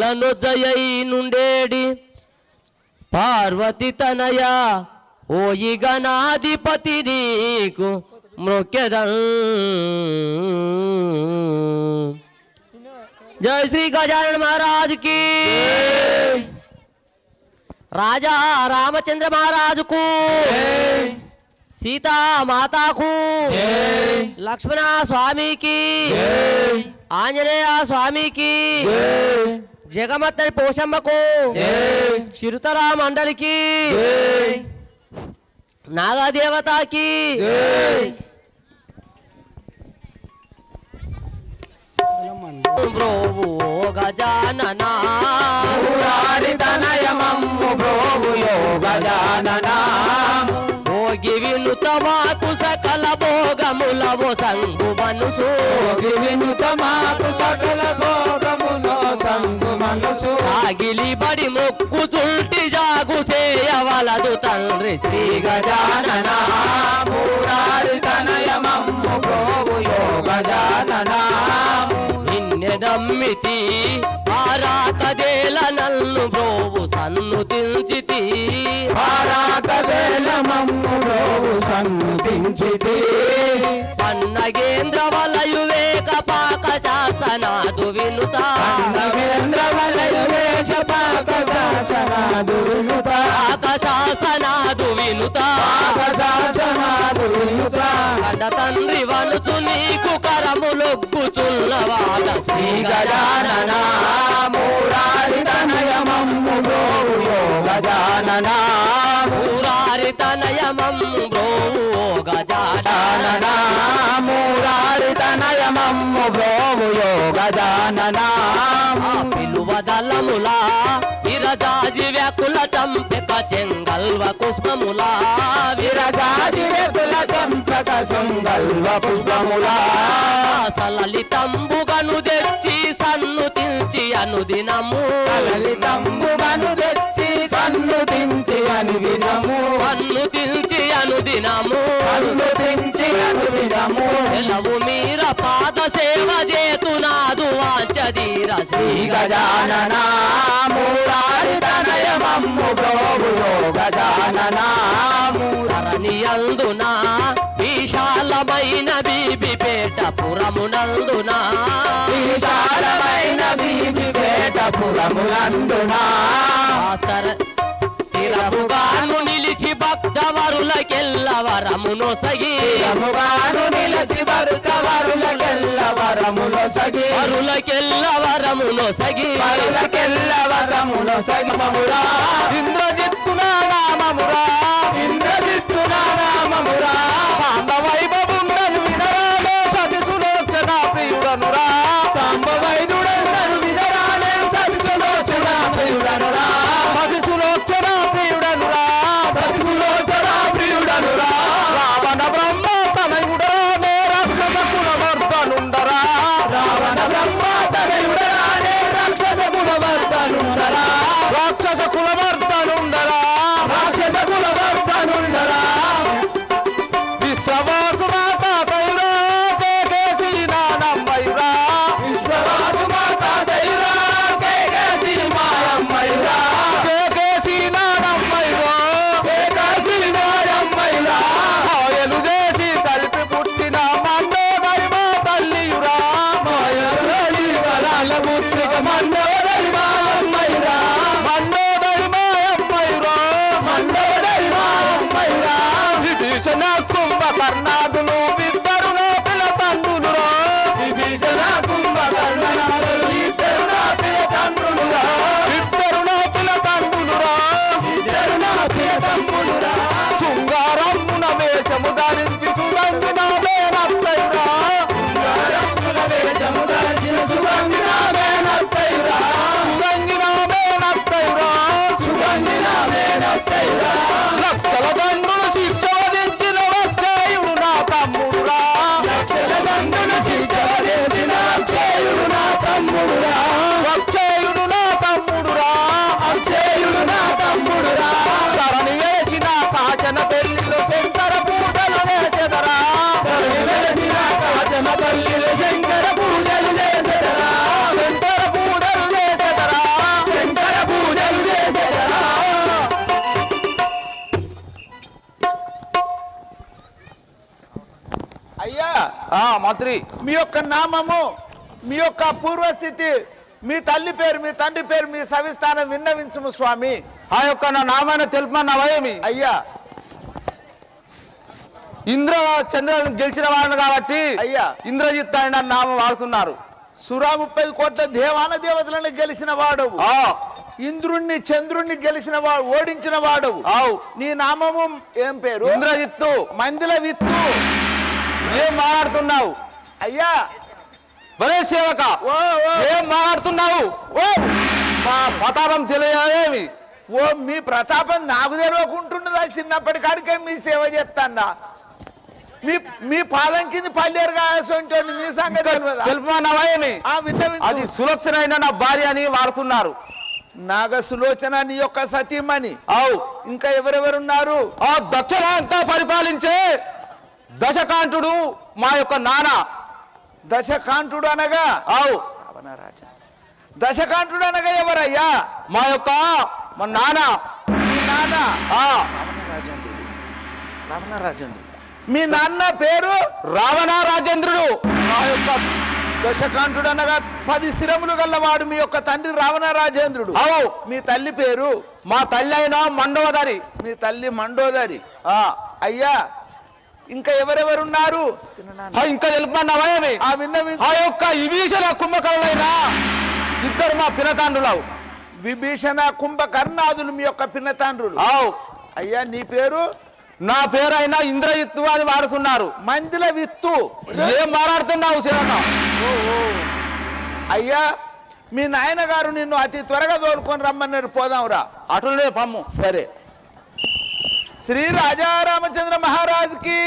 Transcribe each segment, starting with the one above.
పాలనొజ్జయై నుండేడి పార్వతి తనయ ఓయి గణాధిపతి నీకు మొక్కెదం. जय श्री गजानन महाराज की, राजा रामचंद्र महाराज को, सीता माता को, लक्ष्मण स्वामी की, आंजनेय स्वामी की, जगमत पोषम्म को, चिरुतरा मंडल की, नागा देवता की, ब्रोवु गजानना मुरारी तनयमम्मु ब्रोवु यो गजानना भोगी विनुत मातु सकल भोगमुलवो संगु मनुसु भोगी विनुत मातु सकल भोगमुलो संगु मनुसु सागिली बड़ी मुक्कु चुल्टी जागु सेयवलदु तंद्रि श्री गजानना मुरारी तनयमम्मु ब्रोवु यो गजानना నమ్మితి పారాకదేల నన్ను బ్రోవు సన్నుతించితి పారాకదేల మమ్ము బ్రోవు సన్నుతించితి పన్నగేంద్ర వలయు వేక పాక శాసనాదు వినుత పన్నగేంద్ర వలయు వేక పాక శాసనాదు వినుత పాక శాసనాదు వినుత పాక శాసనాదు వినుత కడ తండ్రి వనుచు నీకు కరములొగ్గుచున్నవాడ శ్రీ గజాననా మురారి తనయమమ్ము బ్రోవు యో గజాననా మురారి తనయమమ్ము బ్రోవు గజాననా మురారి తనయమమ్ము బ్రోవు యో గజాననా పిలువదలములా విరజాజి వ్యాకుల చంపెక చెంగల్వ పుష్పములా విరజాజి వ్యాకుల చంపెక చెంగల్వ పుష్పములా సలలితంబుగను తెచ్చి సన్నుతించి అనుదినము సలలితంబుగను తెచ్చి సన్నుతించి అనుదినము సన్నుతించి అనుదినము సన్నుతించి అనుదినము ఎలవు మీర పాద సేవ చేతునాదు వాంచదీర శ్రీ గజాననా మురారి తనయమమ్ము బ్రోవు యో గజాననా మురనియందున విశాలమైన బీబిపేట పురమునందున విశాలమైన బీబిపేట పురమునందున స్థిరముగాను నిలిచి భక్తవరులకెల్ల వరమునొసగి స్థిరముగాను నిలిచి భక్తవరులకెల్ల వరమునొసగి వరులకెల్ల వరమునొసగి వరులకెల్ల వరమునొసగి మమురా ఇంద్రజిత్తునా నామమురా ఇంద్రజిత్తునా నామమురా సాంబ వైభవుండను వినరాలే సతి సులోచన ప్రియుడనురా సాంబ వైదుడను వినరాలే సతి సులోచన ప్రియుడనురా సతి సులోచన ప్రియుడనురా సతి సులోచన ప్రియుడనురా రావణ బ్రహ్మ తనయుడరానే రాక్షస కులవర్ధనుండరా రావణ బ్రహ్మ తనయుడరానే రాక్షస కులవర్ధనుండరా రాక్షస కులవర్ధనుండరా రాక్షస కులవర్ధనుండరా విశ్వవాసు మంత్రి మీ యొక్క నామము, మీ యొక్క పూర్వస్థితి, మీ తల్లి పేరు, మీ తండ్రి పేరు, మీ సవిస్థానం విన్నవించుము స్వామి. ఆ యొక్క నా నామాన్ని తెలుపమన్నావేమి? అయ్యా ఇంద్ర చంద్రులను గెలిచిన వాడిని కాబట్టి అయ్యా ఇంద్రజిత్ అని నా నామం వాడుతున్నారు. సురా 30 కోట్ల దేవాన దేవతలను గెలిచిన వాడవు, ఆ ఇంద్రుణ్ణి చంద్రుణ్ణి గెలిచిన వాడు, ఓడించిన వాడవు. నీ నామము ఏం పేరు? ఇంద్రజిత్తు. మందిల విత్తు. ఏం మాట్లాడుతున్నావు అయ్యా? బలే సేవక, ఏం మాట్లాడుతున్నావు? మా ప్రతాపం తెలియదేమి? మీ ప్రతాపం నాకు తెలియకుంటున్నదా? చిన్నప్పటి కాడికే మీ సేవ చేస్తానా? మీ పాదం కింద పల్లెరు కాల్సి మీ సంగతి తెలుపమన్నావేమి? అది సులక్షణైన నా భార్య అని వాడుతున్నారు. నాగ సులోచన నీ యొక్క సతీమణి. ఇంకా ఎవరెవరున్నారు? ఆ దక్షిణంతా పరిపాలించే దశకాంఠుడు మా యొక్క నాన్న. దశకాంఠుడు అనగా? రావణరాజ. దశకాంఠుడు అనగా ఎవరయ్యా? మా నాన్న. మీ నాన్న రావణరాజేంద్రుడు. రావణరాజేంద్రుడు. మీ నాన్న పేరు? రావణరాజేంద్రుడు. మా యొక్క దశకాంఠుడు అనగా 10 స్థిరములు గల్లవాడు మీ యొక్క తండ్రి రావణరాజేంద్రుడు. మీ తల్లి పేరు? మా తల్లి అయినా మండోదరి. మీ తల్లి మండోదరి. అయ్యా ఇంకా ఎవరెవరున్నారు? ఇంకా తెలుపమన్నావేమి? ఆ యొక్క విభీషణ కుంభకర్ణులైన ఇద్దరు మా పినతాండ్రులు. విభీషణ కుంభకర్ణాదులు మీ యొక్క పినతాండ్రులు. అయ్యా నీ పేరు? నా పేరైనా ఇంద్రజిత్తు అని వాడుతున్నారు. మందిల విత్తు. ఏం మాట్లాడుతున్నావు సేవక? అయ్యా మీ నాయన గారు నిన్ను అతి త్వరగా తోలుకొని రమ్మన్నారు, పోదాంరా. అటులే పమ్ము. సరే. శ్రీ రాజా రామచంద్ర మహారాజుకి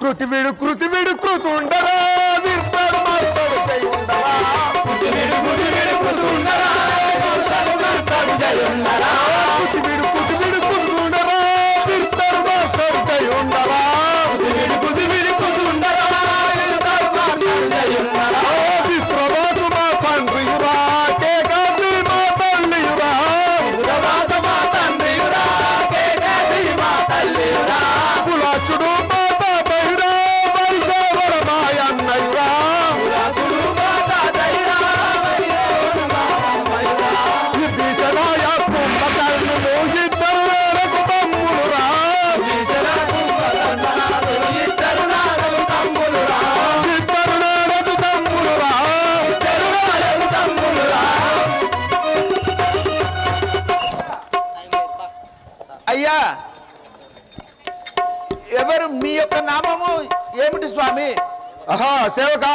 కృతివీడు కృతివీడు కృతుండరా వీర్పాడు మార్పాడు జయుండరా. కృతివీడు కృతివీడు కృతుండరా మార్పాడు జయుండరా. కృతివీడు కృతివీడు కృతుండరా వీర్పాడు మార్పాడు జయుండరా. కృతివీడు కృతివీడు కృతుండరా వీర్పాడు మార్పాడు జయుండరా. విశ్వవాసు మా తండ్రియురా కేకాసి మా తల్లియురా. విశ్వవాస మా తండ్రియురా కేకాసి మా తల్లియురా. పులాచుడు అయ్యా ఎవరు? మీ యొక్క నామము ఏమిటి స్వామి? సేవక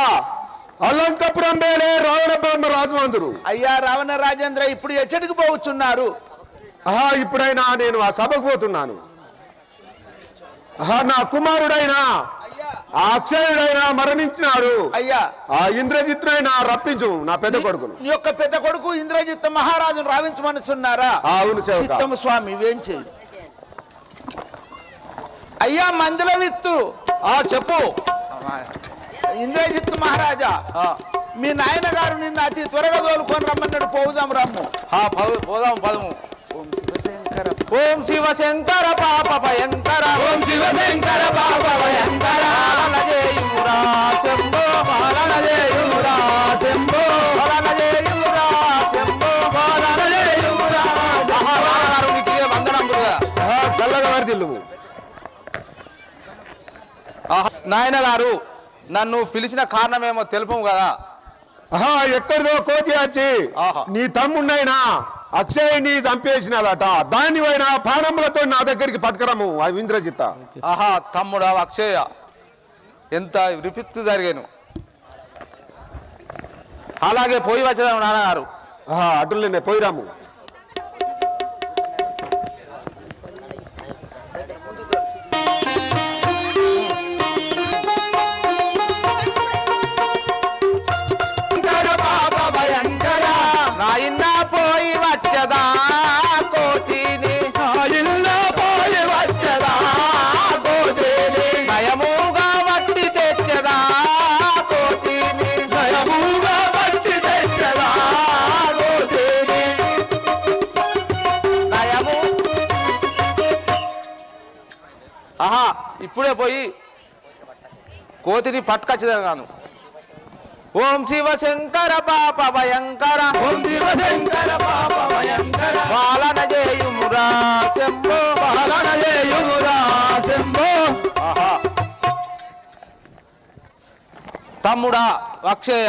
అల్లంకపురం వేలే రావణ రాజమందురు. అయ్యా రావణ రాజేంద్ర ఇప్పుడు ఎచ్చడికి పోవచ్చున్నారు? ఇప్పుడైనా నేను ఆ సభకు పోతున్నాను. నా కుమారుడైనా ఆ అక్షయుడైనా మరణించినాడు. అయ్యా ఆ ఇంద్రజిత్తునైనా రప్పించు నా పెద్ద కొడుకును. నీ యొక్క పెద్ద కొడుకు ఇంద్రజిత్ మహారాజును రావించమనుచున్నారా? అవును చిత్తము స్వామి వేంచి. అయ్యా మందుల విత్తు. చెప్పు. ఇంద్రజిత్ మహారాజా మీ నాయన గారు నిన్ను అతి త్వరగా తోలుకొని రమ్మన్నాడు, పోదాం రమ్ము. పోదాం పదము. ఓం శివశంకర. ఓం శివశంకర పాప భయంకర. ఓం శివశంకర పాప భయంకర. జయురా శంభో బాలన జయురా శంభో బాలన జయురా శంభో బాలన జయురా. మహారాజునికి వందనం. చల్లగా వర్దిల్లు. నాయన గారు నన్ను పిలిచిన కారణమేమో తెలుపము కదా. ఎక్కడిదో కోతి వచ్చి నీ తమ్ముడైనా అక్షయుని చంపేసినాదట. దానివైనా ప్రాణములతో నా దగ్గరికి పట్టుకురము ఇంద్రజిత్త. తమ్ముడా అక్షయ, ఎంత విపత్తు జరిగాను. అలాగే పోయి వచ్చేదాము నాన్నగారు. అటులనే పోయిరాము. నాయన పోయి వచ్చదా కోతిని. నాయన పోయి వచ్చదా కోతిని. నయముగా వట్టి తెచ్చదా కోతిని. నయముగా వట్టి తెచ్చదా కోతిని. ఇప్పుడే పోయి కోతిని పట్టుకొచ్చేదాను. ఓం శివ శంకర పాప భయంకర, ఓం శివ శంకర పాప భయంకర, పాలన చేయుమురా శంభో, పాలన చేయుమురా శంభో. ఆహా. తమ్ముడా అక్షయ,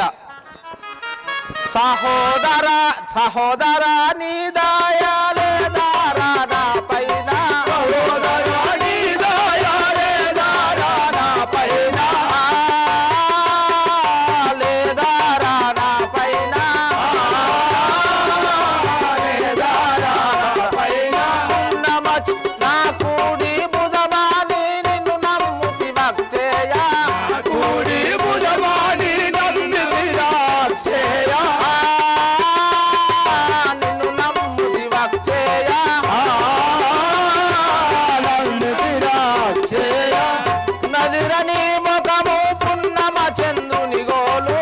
సహోదర సహోదర నీ దయలే దారా నా పైన, సహోదరా నీ దయలే దారా నా పైన, లేదారా నా పైన, లేదారా నా పైన. నమచు నా కూడి భుజమాని నిన్ను నమ్ముతి భక్తేయ, కూడి భుజమాని నమ్మితిరాక్షేయ, నిన్ను నమ్ముతి భక్తేయ, నమ్మితిరాక్షేయ. నదిరని ముఖము పున్నమ చంద్రుని గోలు,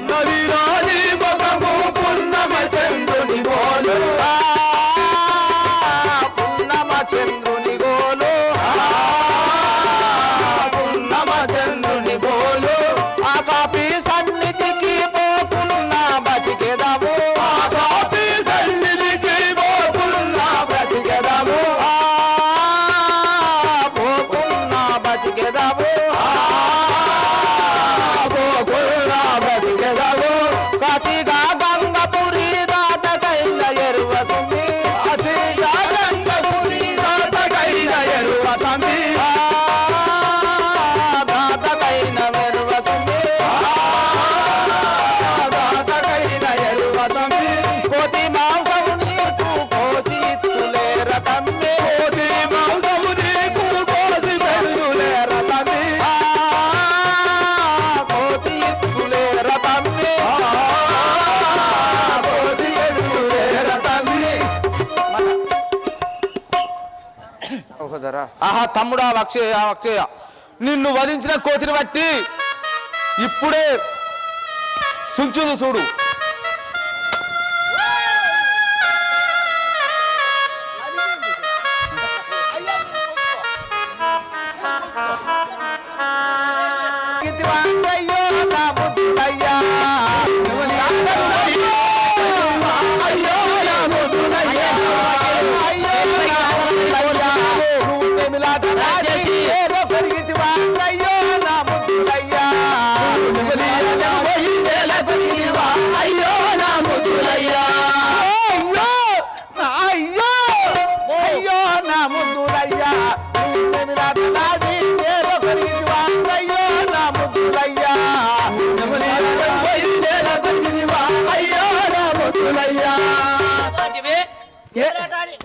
నదిరాని ముఖము పున్నమ చంద్రుని బోలు, పున్నమ చంద్రుని గోలు, పున్నమ చంద్రుని బోలు. ఆ కాపీ సన్నిధికి పోకున్న బతికెదము, ఆ కాపీ సన్నిధికి పోకున్నా బ్రతికెదము, పోకున్న బతికెదము, పోకున్నా బ్రతికెదము. కచిగా గంగపురి దాతకైన ఎరువ సుమి, అతిగా గంగపురి దాతకైన ఎరువ సమీ, దాతకైన ఎరువ సుమి, దాతకైన ఎరువ సమీ. కోతి మాంసము నీకు కోసి తులేర తమ్మి, కోటి మాంసము నీకు కోసి పెడుదులేర సమీ, కోతి తులేర తమ్మి, కోసి ఎడుదులేర తమ్మి. సహోదరా ఆహా తమ్ముడా అక్షయ అక్షయ, నిన్ను వధించిన కోతిని బట్టి ఇప్పుడే సుంచుదు చూడు. అయ్యో నా బుద్ధులయ్యా, అయ్యో నా బుద్ధులయ్యా, అయ్యో నా బుద్ధులయ్యా, నువ్వు నెమిలాటలాడి ఏదో పెరిగితివా, అయ్యో నా బుద్ధులయ్యా, అయ్యో నా బుద్ధులయ్యా, అయ్యో అయ్యో నా ముద్దులయ్యా, నువ్వు నెమిలాటలాడి ఏదో పెరిగితివా, అయ్యో నా ముద్దులయ్యా, అయ్యో నా బుద్ధులయ్యా.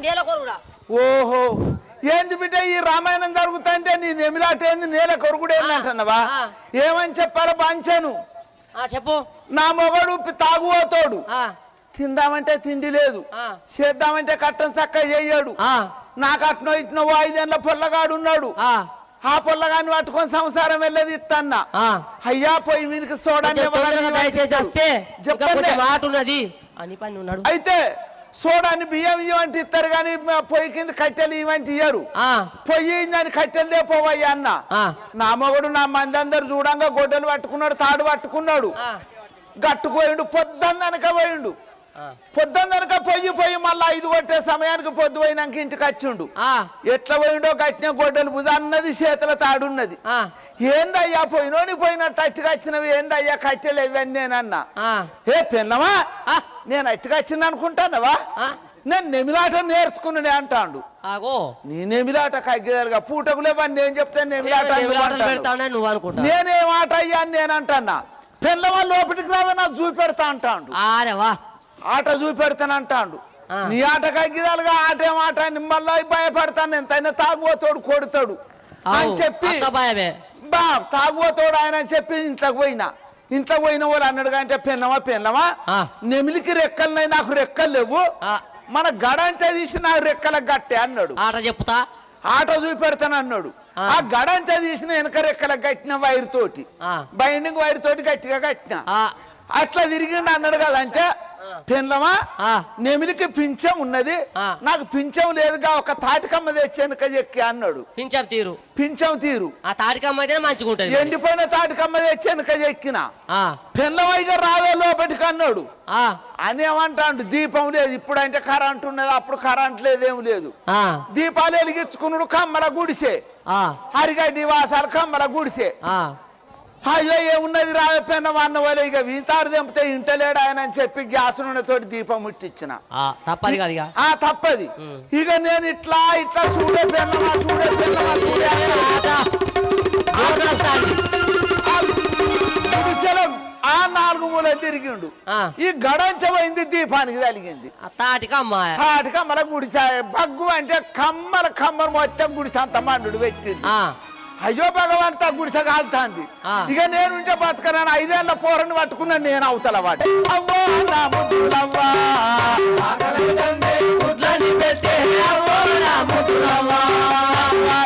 నేల కొరుడా ఓహో ఏంది బిడ్డ ఈ రామాయణం జరుగుతుంటే నీ నెమిలాట ఏంది నేల కొరుకుడు ఏంది అంటున్నావా? ఆ. ఏమని చెప్పాలి బాంచాను, చెప్పు నా మొగడు తాగుబోతోడు, ఆ, తిందామంటే తిండి లేదు, ఆ. చేద్దామంటే కట్టం చక్కగా చేయడు, ఆ, నాకు అట్నో ఇట్నో 5 ఏళ్ళ పొల్లగాడు ఉన్నాడు, ఆ, ఆ పొల్లగాని పట్టుకొని సంసారం వెళ్ళేది ఇత్తన్నా, ఆ. అయ్యా పోయి వీనికి సోడాన్ని కొంచెం తొందరగా దయచేసి వస్తే ఇంకా చెప్పండి. కొంచెం మాట ఉన్నది అని పని ఉన్నాడు. అయితే సోడాన్ని బియ్యం ఇవ్వంటే ఇస్తారు కానీ పొయ్యి కింద కట్టెలు ఇవ్వంటే ఇయ్యరు, ఆ, పొయ్యి నన్ను కట్టెలు దేపోవయ్యా అన్న, ఆ, నా మగడు నా మంది అందరు చూడంగా గొడ్డలు పట్టుకున్నాడు, తాడు పట్టుకున్నాడు, ఆ, గట్టుకుపోయిండు, పొద్దున్ననక పోయిండు, ఆ, పొద్దున్ననక పొయ్యి మళ్ళీ 5 కొట్టే సమయానికి పొద్దు పోయినాక ఇంటికి వచ్చిండు, ఆ, ఎట్లా పోయిండో కట్టిన గొడ్డలు భుజాన్నది చేతుల తాడున్నది, ఆ, ఏందయ్యా పోయినోని పోయినట్టు అట్టుగా వచ్చినవి ఏందయ్యా కట్టెలు ఇవన్నీ నేనన్నా, ఆ, ఏ పిన్నవా ఆ, నేను అట్టుగా వచ్చిన అనుకుంటానవా, ఆ. నేను నెమిలాట నేర్చుకున్నానే అంటాడు, ఆగో నీ నెమిలాట కగ్గేలుగా పూటకులే పని నేను చెప్తే నెమిలాట నువ్వు అంటాడు. పెడతానే నువ్వు అనుకుంటా. నేనేం ఆట అయ్యా అని నేను అంటానా, పిల్లవ లోపలికి రావే నాకు చూపెడతా అంటాడు, అరే వా, ఆట చూపెడతానంటాడు, ఆ. నీ ఆట కగ్గిదాలుగా ఆట ఏం ఆట అని మళ్ళీ భయపడతాను, ఎంతైనా తాగుబోతోడు కొడతాడు అని చెప్పి భయమే. బా తాగుబోతోడు ఆయన అని చెప్పి ఇంట్లోకి పోయిన వాళ్ళు అన్నాడు అంటే పెన్నవా ఆ. నెమిలికి రెక్కలున్నాయి నాకు రెక్కలు లేవు, ఆ, మన గడంచ తీసి నాకు రెక్కలకు గట్టే అన్నాడు, ఆట చెప్తా. ఆట చూపెడతాను అన్నాడు, ఆ. ఆ గడంచ తీసిన వెనక రెక్కలకు కట్టిన వైర్ తోటి ఆ. బైండింగ్ వైర్ తోటి గట్టిగా కట్టిన ఆ, అట్లా తిరిగిండు అన్నాడు కదా, అంటే పెన్లమా ఆ. నెమిలికి పింఛం ఉన్నది ఆ. నాకు పింఛం లేదుగా ఒక తాటికమ్మ తెచ్చానుక ఎక్కి అన్నాడు పింఛం తీరు పింఛం తీరు ఆ తాటికమ్మ అయితేనే మంచిగా ఉంటది ఎండిపోయిన తాటికమ్మ తెచ్చానుక ఎక్కిన ఆ, పెన్లమైగా రావే లోపలికి అన్నాడు ఆ, అని ఏమంటాడు దీపం లేదు ఇప్పుడు అంటే కరెంట్ ఉన్నది అప్పుడు కరెంట్ లేదేం లేదు ఆ, దీపాలు వెలిగించుకున్నాడు కమ్మల గుడిసే ఆ, హరిగడ్డి వాసాలు కమ్మల గుడిసే ఆ. అయ్యో ఏమున్నది రావపోయిన అన్న వాళ్ళు ఇక వీతాడు దింపితే ఇంటలేడు ఆయన అని చెప్పి గ్యాస్ నూనెతోటి దీపం ముట్టించిన ఆ, తప్పది కాదు ఇక. ఆ తప్పది ఇక నేను ఇట్లా ఇట్లా చూడే పెన్నమా చూడే పెన్నమా చూడే జోరు వస్తాంది. ఆ గుడిసెలో ఆ 4 మూల తిరిగిండు ఆ. ఈ గడంచమైంది దీపానికి తలిగింది ఆ తాటికమ్మ కమ్మల గుడిసె బగ్గు అంటే కమ్మలు మొత్తం గుడిసె అంత మండు పెట్టింది ఆ, అయ్యో భగవంతా గుడిసె కాలుతాంది ఆ. ఇక నేనుంటే బతకరాను 5 ఏళ్ల పోరని పట్టుకున్నాను నేను అవతల వాడు అవ్వో నా ముద్దులవ్వా గుడ్లని పెట్టే అవ్వో నా ముద్దులవ్వా.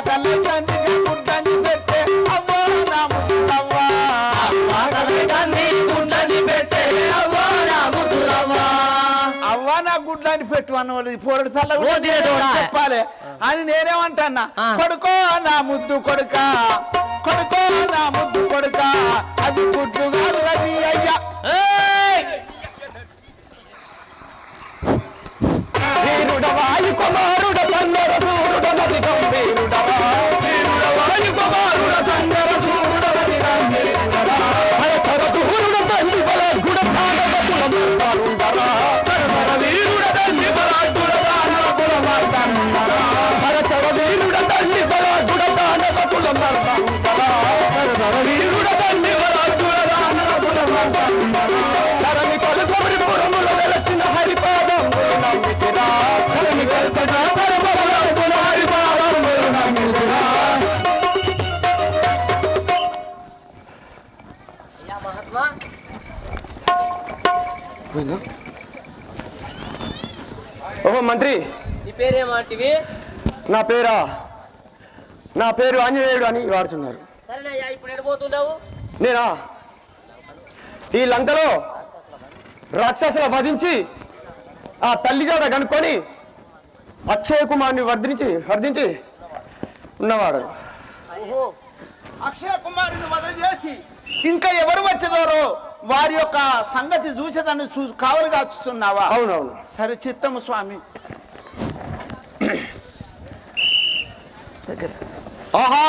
కళ్ళ తండ్రికి గుడ్డని పెట్టే అవ్వో నా ముద్దులవ్వా తల్లి గుడ్లని పెట్టే అవ్వో నా ముద్దులవ్వా. అవ్వా నా గుడ్లని పెట్టు అన్న వాళ్ళు ఈ పోరడు చల్ల ఓ దేవుడా. చెప్పాలి అని నేనేమంటాన్నా ఆ. కొడుకో నా ముద్దు కొడుక కొడుకో నా ముద్దు కొడుక అవి గుడ్లు కాదు రవి అయ్యా ఏయ్! వీరుడవాయు కుమారుడ సంగర సూరుడ నది గంభీరుడవా. వీరుడవాయు కుమారుడ సంగర సూరుడ నది గంభీరుడవా. హరసర దూరుడ తండ్రి బలాఢ్యుడ దానవకుల మార్గాలుండరా. సరసర వీరుడ తండ్రి బలాఢ్యుడ దానవకుల మార్గాలుండరా. హరసర వీరుడ తండ్రి బలాఢ్యుడ దానవకుల మార్గాలుండరా. సరసర వీరుడ తండ్రి బలాఢ్యుడ దానవకుల మార్గాలుండరా. ధరణి కలుపరి పురముల వెలసిన హరిపాదములు నమ్మితిరా. ధరణి కల్పన పరమరాజుల హరిపాదములు నమ్మితిరా. అయ్యా మహాత్మా ఓహో మంత్రి, నీ పేరేమంటివి? నా పేరు ఆంజనేయుడు అని వాడుతున్నారు. సరేనయ్యా ఇప్పుడు ఎడిపోతున్నావు? నేనా ఈ లంకలో రాక్షసుల వధించి ఆ తల్లిగాడ కనుక్కొని అక్షయ కుమార్ని వర్ధించి ఉన్నవాడు. ఓహో అక్షయ కుమారుని వద చేసి ఇంకా ఎవరు వచ్చేదారో వారి యొక్క సంగతి చూసేదాన్ని కావలి కాచుతున్నావా? అవునవును. సరే చిత్తము స్వామి. ఆహా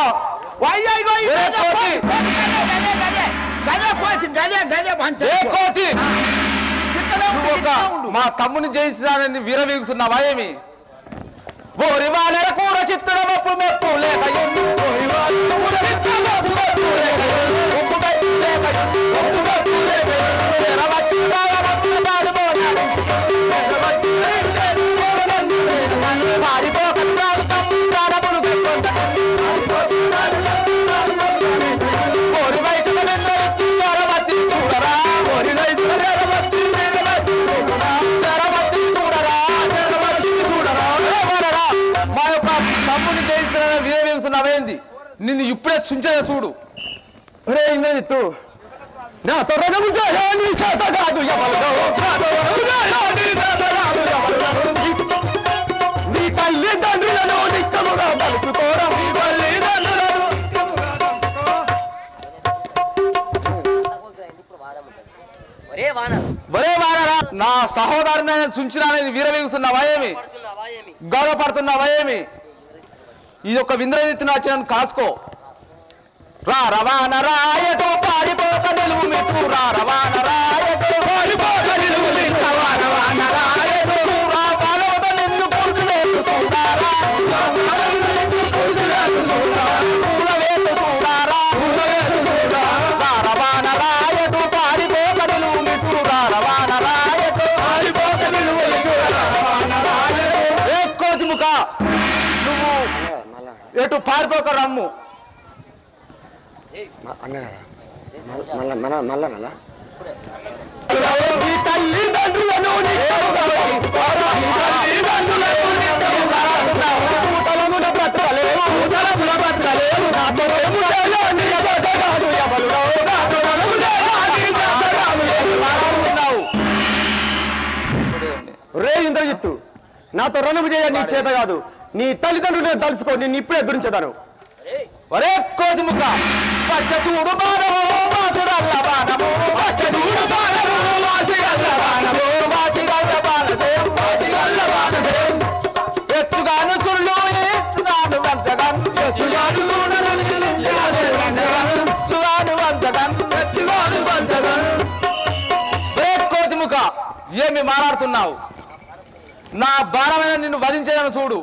ఏ కోతి నువ్వు ఒక మా తమ్ముని జయించడాన్ని వీరవీగుతున్నావా ఏమి? ఓరి వానర కూర చిత్తుడ మప్పు మెప్పు లేక ఓరి వానర కూర చిత్తుడ మప్పు మెప్పు లేక ఉప్పు మెప్పు లేక ఉప్పు మెప్పు లేక రవచ్చి బాలమప్పు బాడుమోనాడు రవచ్చి పారిపోక ప్రాంతం ప్రాణములు పెట్టుకుంటా ఓరి వైద్యుల మీద ఎత్తి జరవత్తి చూడరా ఓరి వైద్యుల జరవత్తి చూడరా మా యొక్క తమ్ముని జయించిన వీరవేగుతున్నావేంది? నిన్ను ఇప్పుడే చుంచే చూడు. ఒరే ఇంద్రజిత్తు, నా తొర్రగము నీ చేత కాదు ఎవరిదో. నీ తల్లిదండ్రులను నిక్కముగా కలుసుకోరా. నీ తల్లిదండ్రులను ఒరే వాన ఒరే వానరా, నా సహోదరుని చుంచినానని వీరవేగుతున్నావా ఏమి? పడుతున్నావా ఏమి? గౌరవపడుతున్నావా ఏమి? ఇది ఒక వింద్రజిత్తు నాచనని కాసుకో. రా రవాణ రాయటో పారిపోక నిలువు మిట్టు రా రవాణ రాయటో పారిపోక నిలువు మిట్టు రా రవాణ రాయటో రా బాలవత నిన్ను పూర్తివేసు చూడారా పూలవేసు చూడారా రా రవాణ రాయటో పారిపోక నిలువు మిట్టు రా రవాణ రాయటో పారిపోక నిలువు మిట్టు రా రవాణ రాయటో. ఏ కోతి ముఖ, నువ్వు ఎటు పారిపోక రమ్ము. ఈ తల్లిదండ్రులను రే ఇంద్రజిత్తు, నాతో రణము చేయ నీ చేత కాదు, నీ తల్లిదండ్రులను తలుచుకో, నిన్ను ఇప్పుడే ఎదురించేదాను. ఒరే కోతి ముక్క, పచ్చ చూడు బాణము వాసిగల్ల బాణము, పచ్చ చూడు బాణము వాసిగల్ల బాణము, వాసిగల్ల బాణసేం, వాసిగల్ల బాణసేం. ఎత్తుగాను చుళ్ళు ఎత్తుగాను వంచగన్, ఎత్తుగాను చూడను ఎత్తుగాను వంచగన్, ఎత్తుగాను వంచగన్. ఒరే కోతి ముక్క, ఏమి మాట్లాడుతున్నావు? నా బాణమైన నిన్ను వధించేదని చూడు.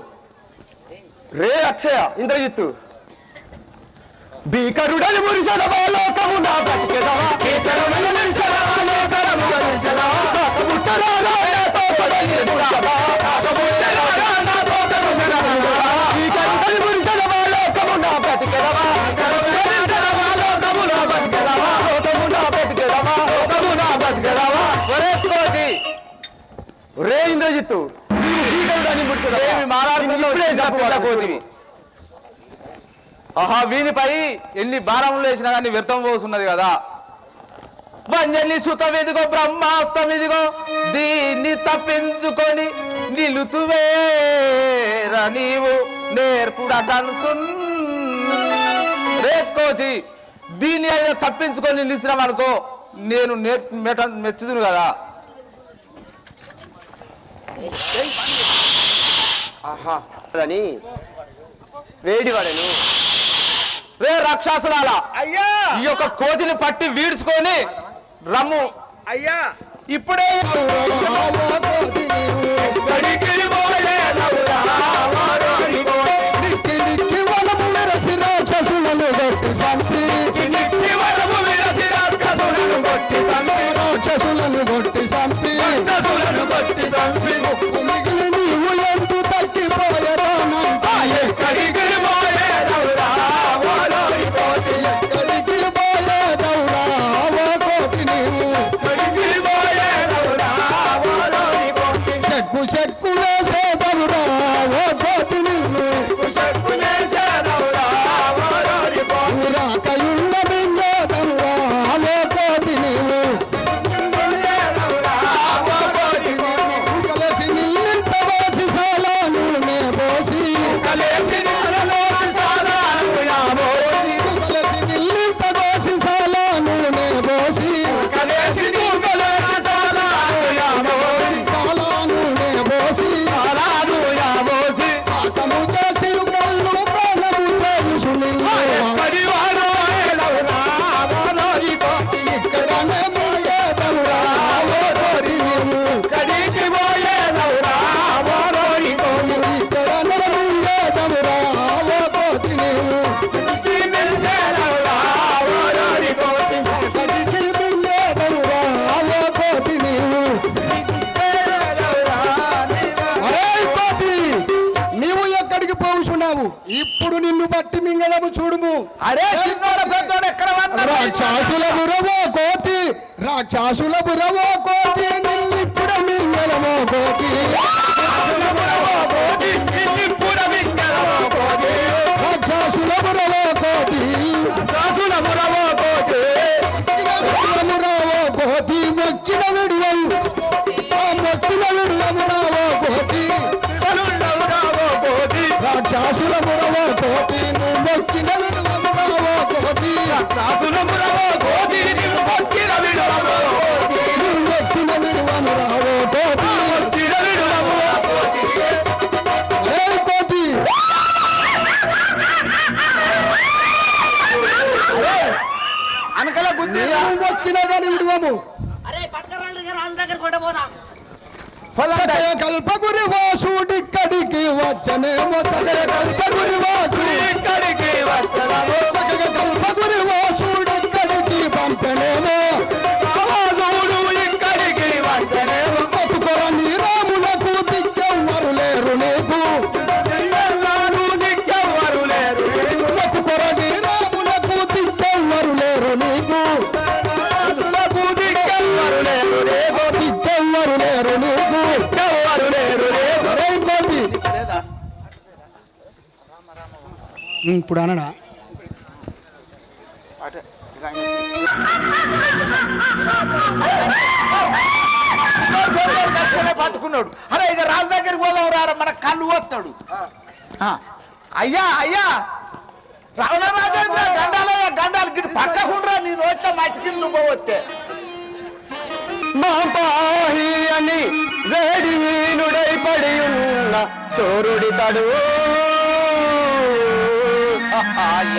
రే అక్షయ ఇంద్రజిత్తు, భీకరుడని మురిసెదవా లోకము నా బ్రతికెదవా, భీకరుడని మురిసెదవా లోకము గతించెదవా, కాకముట్టరారా నాతో పడని ముట్టదా, కాకముట్టరారా నాతో కనుగొనరా, భీకరుడని మురిసెదవా లోకము నా బ్రతికెదవా, భీకరుడని మురిసెదవా లోకము నా బ్రతికెదవా, లోకము నా బ్రతికెదవా, లోకము నా బ్రతికెదవా. ఒరే కోతి, రే ఇంద్రజిత్తు, నీవు భీకరుడని మురిసెదవా, ఏమి మాట్లాడుతున్నావు? కోతివి. ఆహా, వీనిపై ఎన్ని బాణములు వేసినా కానీ వ్యర్థం పోతున్నది కదా. వంజలి సుఖమిదిగో బ్రహ్మాస్త్రమిదిగో, దీన్ని తప్పించుకొని నిలుతువేర నీవు నేర్పుడటన్సున్. రే కోతి, దీన్ని అయినా తప్పించుకొని నిలిచినామనుకో, నేను మెచ్చుదును కదా. అని వేడివాడను. రే రాక్షసులారా, అయ్యా ఈ యొక్క కోతిని పట్టి వీడ్చుకొని రమ్ము. అయ్యా ఇప్పుడే ఇప్పుడు నిన్ను బట్టి మింగలము చూడుము. అరే చిన్నోడ పెద్దోడు ఎక్కడ రాక్షసుల బురవో కోతి, రాక్షసుల బురవో కోతి, నిన్నిప్పుడు మింగలమో కోతి, రాక్షసుల బురవో కోతి, రాక్షసుల బురవో కోతి, మురావో కోతి, మొక్కిన విడువలు, మొక్కిన విడువమురావో కోతి, రాక్షసుల మురవో కోతి, నువ్వు మొక్కిన విడువమురావో కోతి, రాక్షసుల మురవో కోతి, నువ్వు మొక్కిన విడువమురావో కోతి, నువ్వు మొక్కిన విడువమురావో కోతి, మొక్కిన విడువమురావో కోతి. ఏ కోతి అనకల బుద్ధి నువ్వు మొక్కిన గాని విడువము. అరే పట్టుకరాళ్ళ దగ్గర కొట్టబోదా. సకల కల్పగురి వాసుడిక్కడికి వచ్చనేమో, సకల కల్పగురి వాసుడిక్కడికి వచ్చనేమో, సకల కల్పగురి వాసుడిక్కడికి పంపనేమో, వాసుడు ఇక్కడికి వచ్చనేమో, మతుకొర నీ రాములకు దిక్కెవ్వరు లేరు నీకు, దిక్కెవ్వరు లేరు నీకు, మతుకొర నీ రాములకు దిక్కెవ్వరు లేరు నీకు, దిక్కెవ్వరు లేరు నీకు, దిక్కెవ్వరు లేరు నీకు. ఇప్పుడు అనడా పట్టుకున్నాడు ఉన్నాడు. అరే ఇక రాజు దగ్గరికి పోదాం రారా, మన కళ్ళు పోతాడు. అయ్యా అయ్యా రావణ రాజేంద్ర గండాలయ్యా గండాలు గిట్టు పక్కకుండా నీ నోట్ల మచ్చికింది నువ్వు పోతే మాపాహి అని వేడి వీనుడై పడి ఉన్న చోరుడితడు.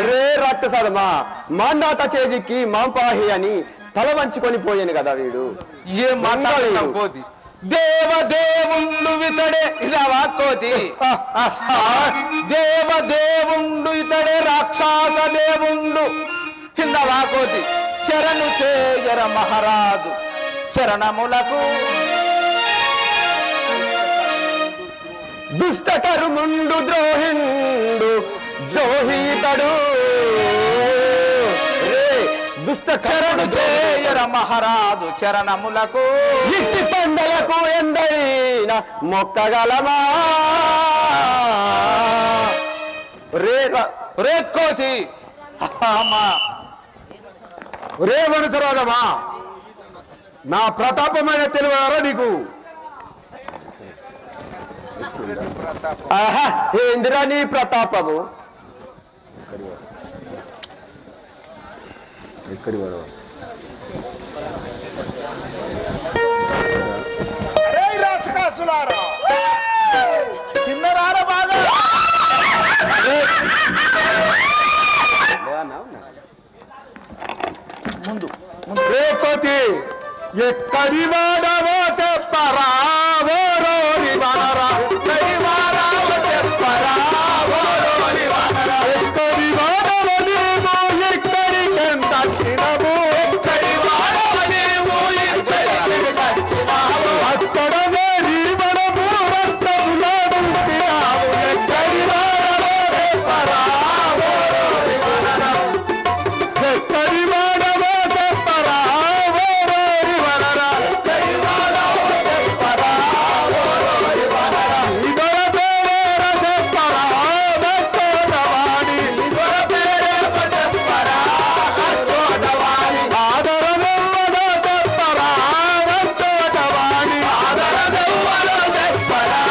రే రాక్షసమా, మాండాత చేజికి మాంపాహి అని తల వంచుకొని పోయాను కదా వీడు. ఏ మాట్లాడు కోతి, దేవదేవుండు ఇతడే ఇలా కోతి, దేవదేవుండు ఇతడే రాక్షస దేవుండు హిందవా కోతి. చరణు చేయర మహారాజు చరణములకు, దుష్టకరుముండు ద్రోహిండు ద్రోహీతడు. రే దుష్ట చరణు చేయర మహారాజు చరణములకు, ఇట్టి పండలకు ఎందైనా మొక్కగలమా. రే కోతి రే వనసరాదమా, నా ప్రతాపమైన తెలివారా నీకు? ఆహా, ఏందిరా నీ ప్రతాపము? అరే రాసకాసులారా చిన్నరారా బాగా ముందు రే కోతి, ఎక్కడి వాడవో చెప్పరా ఓరోరి వనరా, ఎక్కడి వాడవో చెప్పరా ఓరోరి వనరా, ఎక్కడి వాడవ నీవు ఎక్కడికెంత చినము, ఎక్కడి వాడవ నీవు ఎక్కడికి వచ్చినావు, అక్కడ వేరి మనము రక్తములో ఉంచినావు, ఎక్కడి వాడవో చెప్పరా ఓరోరి వనరా, ఎక్కడి వాడవో చెప్పరా ఓరోరి వనరా, ఎక్కడి వాడవో చెప్పరా ఓరోరి వనరా, ఇదొర పేరేర చెప్పరా వెంకటవాణి, ఇదొర పేరేర చెప్పరా అచ్చోటవాణి, ఆదరనెవ్వడో చెప్పరా వెంకటవాణి, ఆదరనెవ్వడో చెప్పరా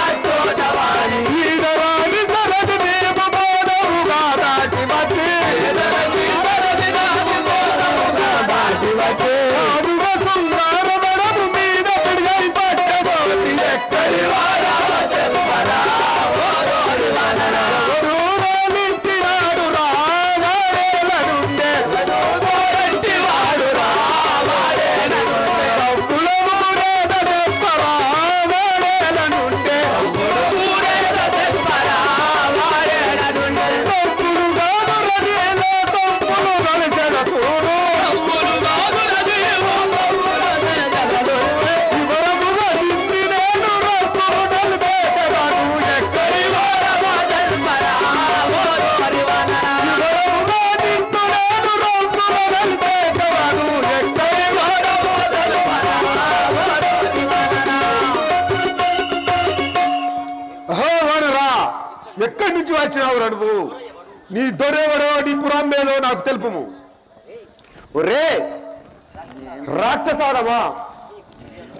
అచ్చోటవాణి, ఈదరాని సరది నీవు మోదవుగా దాటి వచ్చి, ఈదరని సరది నీవు మోదవుగా దాటి వచ్చి, ఆడువ సుందరవనము మీద పిడిగై పట్టగోతి, ఎక్కడి వాడవో చెప్పరా ఓరోరి వనరా, దూరమింటినాడు రావాడేలనుండే, దూరమింటివాడు రావాడేలనుండే, తప్పుల మూరేద చెప్పరా వాడేలనుండే, తప్పుల మూరేద చెప్పరా వాడేలనుండే, తప్పులు కాదు రజేలో తప్పులు కలిసిన చూడు, తప్పులు కాదు రజేలో తప్పులు కలిసిన చూడు, ఇవరముగా నింపి నేను రప్పులు నలిపేచరాను, ఎక్కడి వాడవో చెప్పరా ఓరోరి వనరా, ఇవరముగా నింపి నేను రప్పులు నలిపేచరాను, ఎక్కడి వాడవో చెప్పరా ఓరోరి వనరా. అహో వనరా, ఎక్కడి నుంచి వచ్చినావురా నువ్వు? నీ దొరెవడో నీ పురాంబేలో నాకు తెలుపుము. ఒరే రాక్షసాడమా,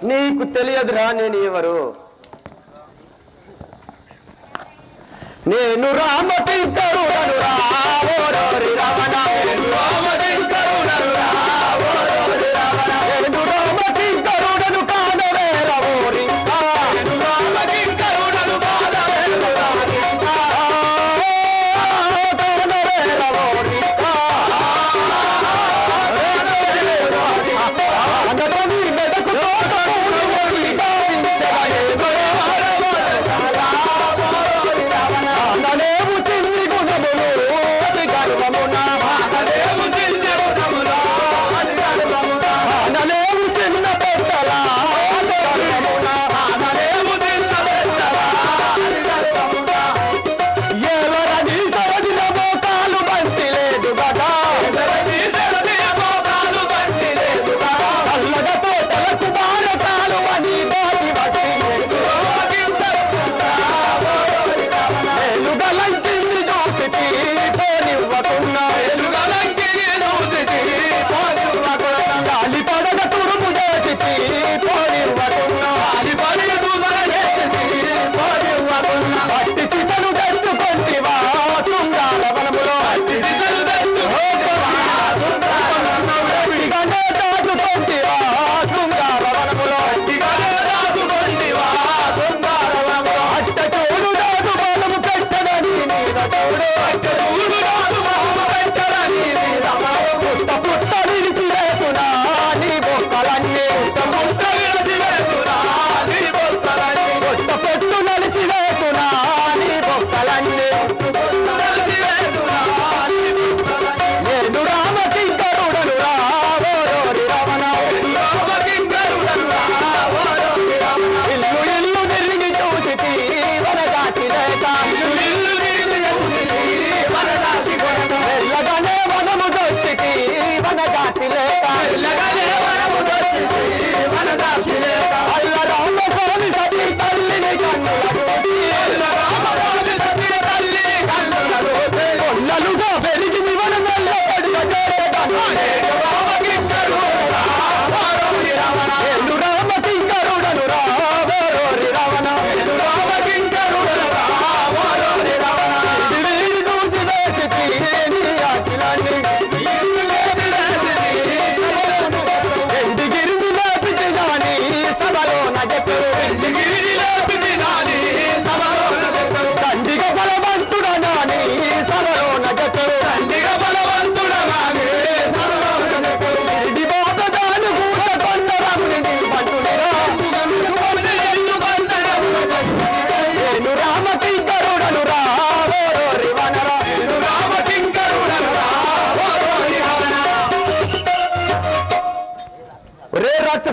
నీకు తెలియదురా నేను ఎవరు? నేను రామటింకరుడను రా ఓరోరి రమణ, నేను రామటింకరుడను రా ఓరోరి రమణ, నేను రామటింకరుడను కానవేర ఓరి, నేను రామటింకరుడను కానవేర ఓరి, కానవేర ఓరి, అందరి మెదకు తోటములు ఓరి గావించవలే అందలేము చిన్ని గుణములు అతి గర్వమున, అందలేము చిన్ని గుణములు అతి గర్వమున, అందలేము చిన్న పెట్టల అతి గర్వమున, అందలేము చిన్న పెట్టల అతి గర్వమున, ఎవరని సరదిన మోకాలు బంటి లేదు కదా, ఎవరని సరదిన మోకాలు బంటి లేదు కదా, చల్లగా తోటల కుమార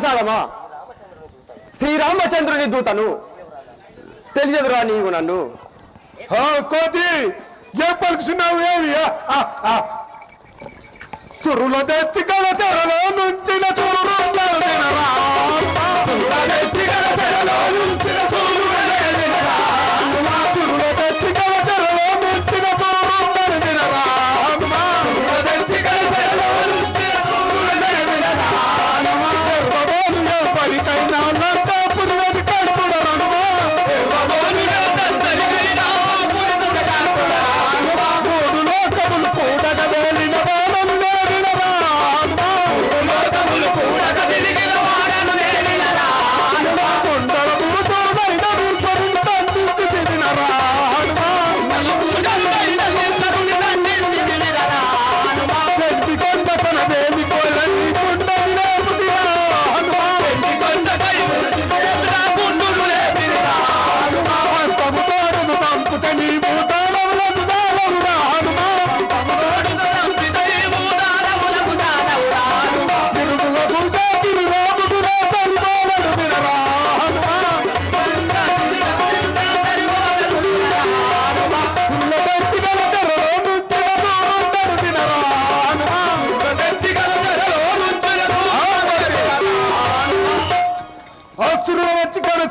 రక్షసాలమా శ్రీరామచంద్రుని దూతను తెలియదురా నీవు నన్ను. కోతి ఏ పలుకుతున్నావు ఏమి చురుల తెచ్చి కల చెరలో నుంచిన చూరు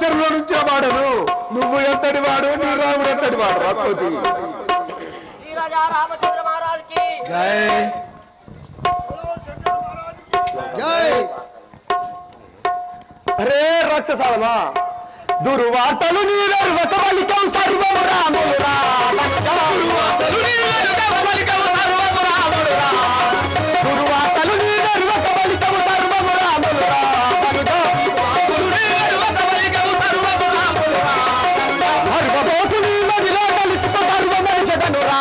చెరువులో నుంచి వాడను. నువ్వు ఎంతటి వాడు, నీ రాముడు ఎంతటి వాడు. రాకోతి శ్రీరాజా రామచంద్ర మహారాజ్ కి జై. అరే రక్షసాలమా దుర్వార్తలు నీవెరువకమలికం సర్వము రాములురా. దుర్వార్తలు నీవెరువకమలికం సర్వము రాములురా. దుర్వార్తలు నీవెరువకమలికం సర్వము రాములురా. హర్వబోసు నీ నదిలో కలిసిపో సర్వమనిషదనురా.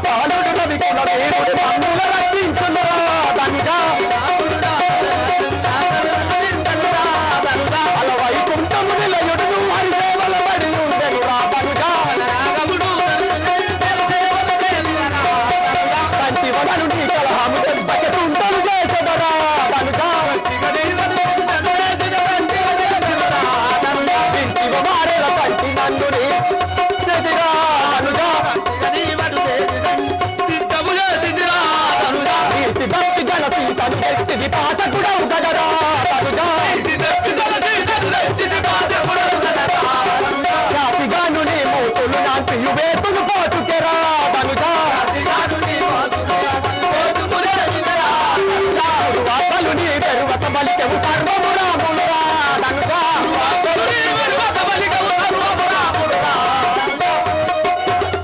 పాలుడు నవికుల వీరుడు మమ్ముల రక్షించునురా. అల వైకుంఠము నిలయుడు హరిసేవల బడి ఉండెనురా. కంటి వదను నీ కలహము దెబ్బకెటుంటలు చేసెదరా. ఇంటివ మారెల కంటి నందుని చెదిరా. కీర్తి భక్తి జన సీతను తెచ్చిది పాతకుడవు గదరా. జాతిగాను నీ మూతులు నాంతియు వేతులు పోటుకెరా. వార్తలు నీ వెరువక బలికెవు సర్వము రాములురా.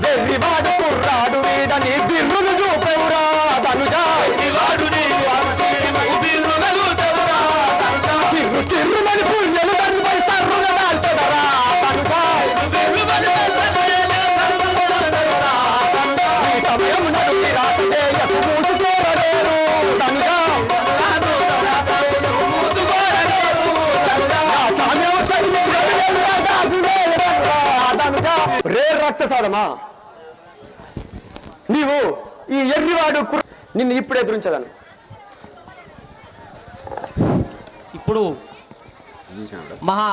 వెర్రివాడు కుర్రాడు వీడని బిర్రును చూపెవురా. తిర్రుమని పుణ్యలు దానిపై సర్రున దాల్చెదరా. ఈ సమయం నడు రాసదేయకు మూసుకోరలేరు. రే రక్షసాలమా నీవు ఈ ఎర్రివాడు నిన్ను ఇప్పుడు ఎదురించగలను. ఇప్పుడు మహా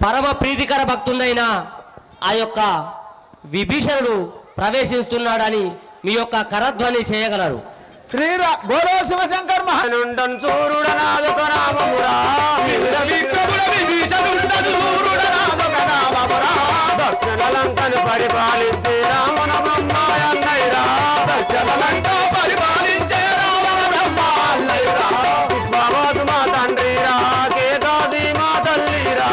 పరమ ప్రీతికర భక్తుడైన ఆ యొక్క విభీషణుడు ప్రవేశిస్తున్నాడని మీ యొక్క కరధ్వని చేయగలరు. బోలో శివశంకర్ మహానుండన్ సూర్యుడనాదొక రామమురా. దక్షిణ లంకను పరిపాలించే రావణ బ్రహ్మాయన్నైరా. విశ్వవాదు మా తండ్రిరా. కేదాది మా తల్లిరా.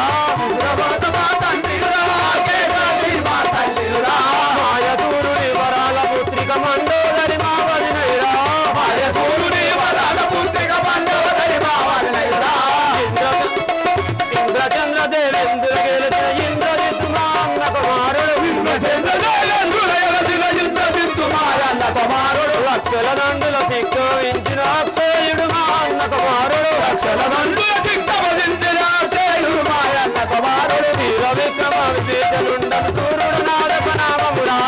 మాయదూరుని వరాల పుత్రిక మండోదరి మా వదినైరా. ఇంద్రచంద్ర దేవేంద్ర గెలిచిన ఇంద్రజిత్తు మా అన్న కుమారుడు. లక్షల దండుల శిక్ష వించిన అక్షయుడు మా అన్న కుమారుడు. వీర విక్రమ విభీషణుండను సూర్యుడు నాదక నామమురా.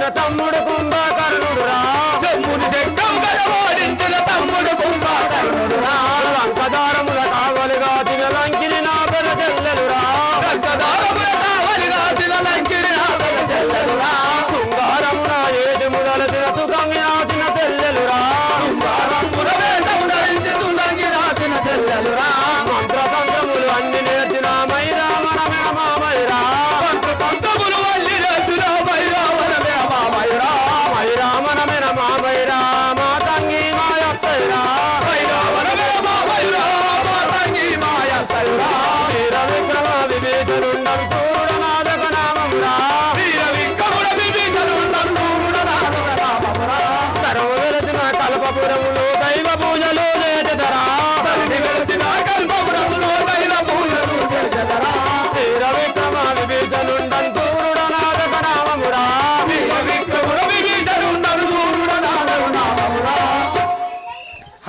ఓడించిన తమ్ముడు కుంభకర్ణుడు రా జమ్ముని శంఖం గద ఓడించిన తమ్ముడు కుంభకర్ణుడు రా లంకదారముల కావలిగా లంకిని నా పెద చెల్లెలురా లంకదారముల కావలిగా లంకిని నా పెద చెల్లెలురా శృంగారమున ఏటి ముదల తిరతు గంగినాచిన చెల్లెలురా శృంగారమున వేషము ధరించి తుండంగినాచిన చెల్లెలురా మంత్రతంత్రములు అన్ని నేర్చిన మైరామనమే మామైరా మంత్రతంత్రములు అల్లి నేర్చిన మైరామనమే మామైరా మైరామనమే మామైరా మా తంగి మాయత్తైరా మైరామనమే మామైరా మా తంగి మాయత్తైరా వీర విక్రమ వివేకనుండం చూడనాదక నామమురా వీర విక్రముడ విభీషణుండం చూడనాదక నామమురా తరము వెలసిన కల్పపురములు దైవ పూజలు చేతరా తల్లి వెలసిన కల్పపురములో దైవ పూజలు చేతరా వీర విక్రమ వివేకనుండం చూడనాదక నామమురా వీర విక్రముడ విభీషణుండం చూడనాదక నామమురా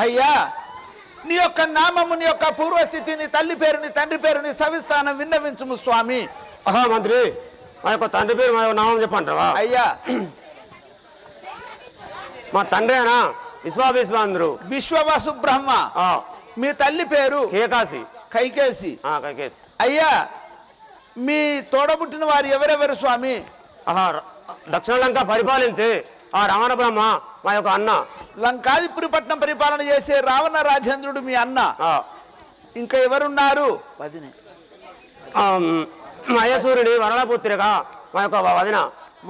అయ్యా నీ యొక్క నామము నీ యొక్క పూర్వస్థితిని తల్లి పేరుని తండ్రి పేరుని సవిస్థానం విన్నవించుము స్వామి. మంత్రి మా యొక్క తండ్రి పేరు మా యొక్క నామం చెప్పంటావా? అయ్యా మా తండ్రి అయినా విశ్వాంధ్రు విశ్వవసు బ్రహ్మ. మీ తల్లి పేరు కేకాసి కైకేసి. కైకేసి. అయ్యా మీ తోడబుట్టిన వారు ఎవరెవరు స్వామి? దక్షిణ లంక పరిపాలించే ఆ రావణ బ్రహ్మ మా యొక్క అన్న. లంకాదిపురి పట్నం పరిపాలన చేసే రావణ రాజేంద్రుడు మీ అన్న. ఇంకా ఎవరున్నారు? వదినే మహేశ్వరుడి వరళపుత్రిక మా యొక్క వదిన.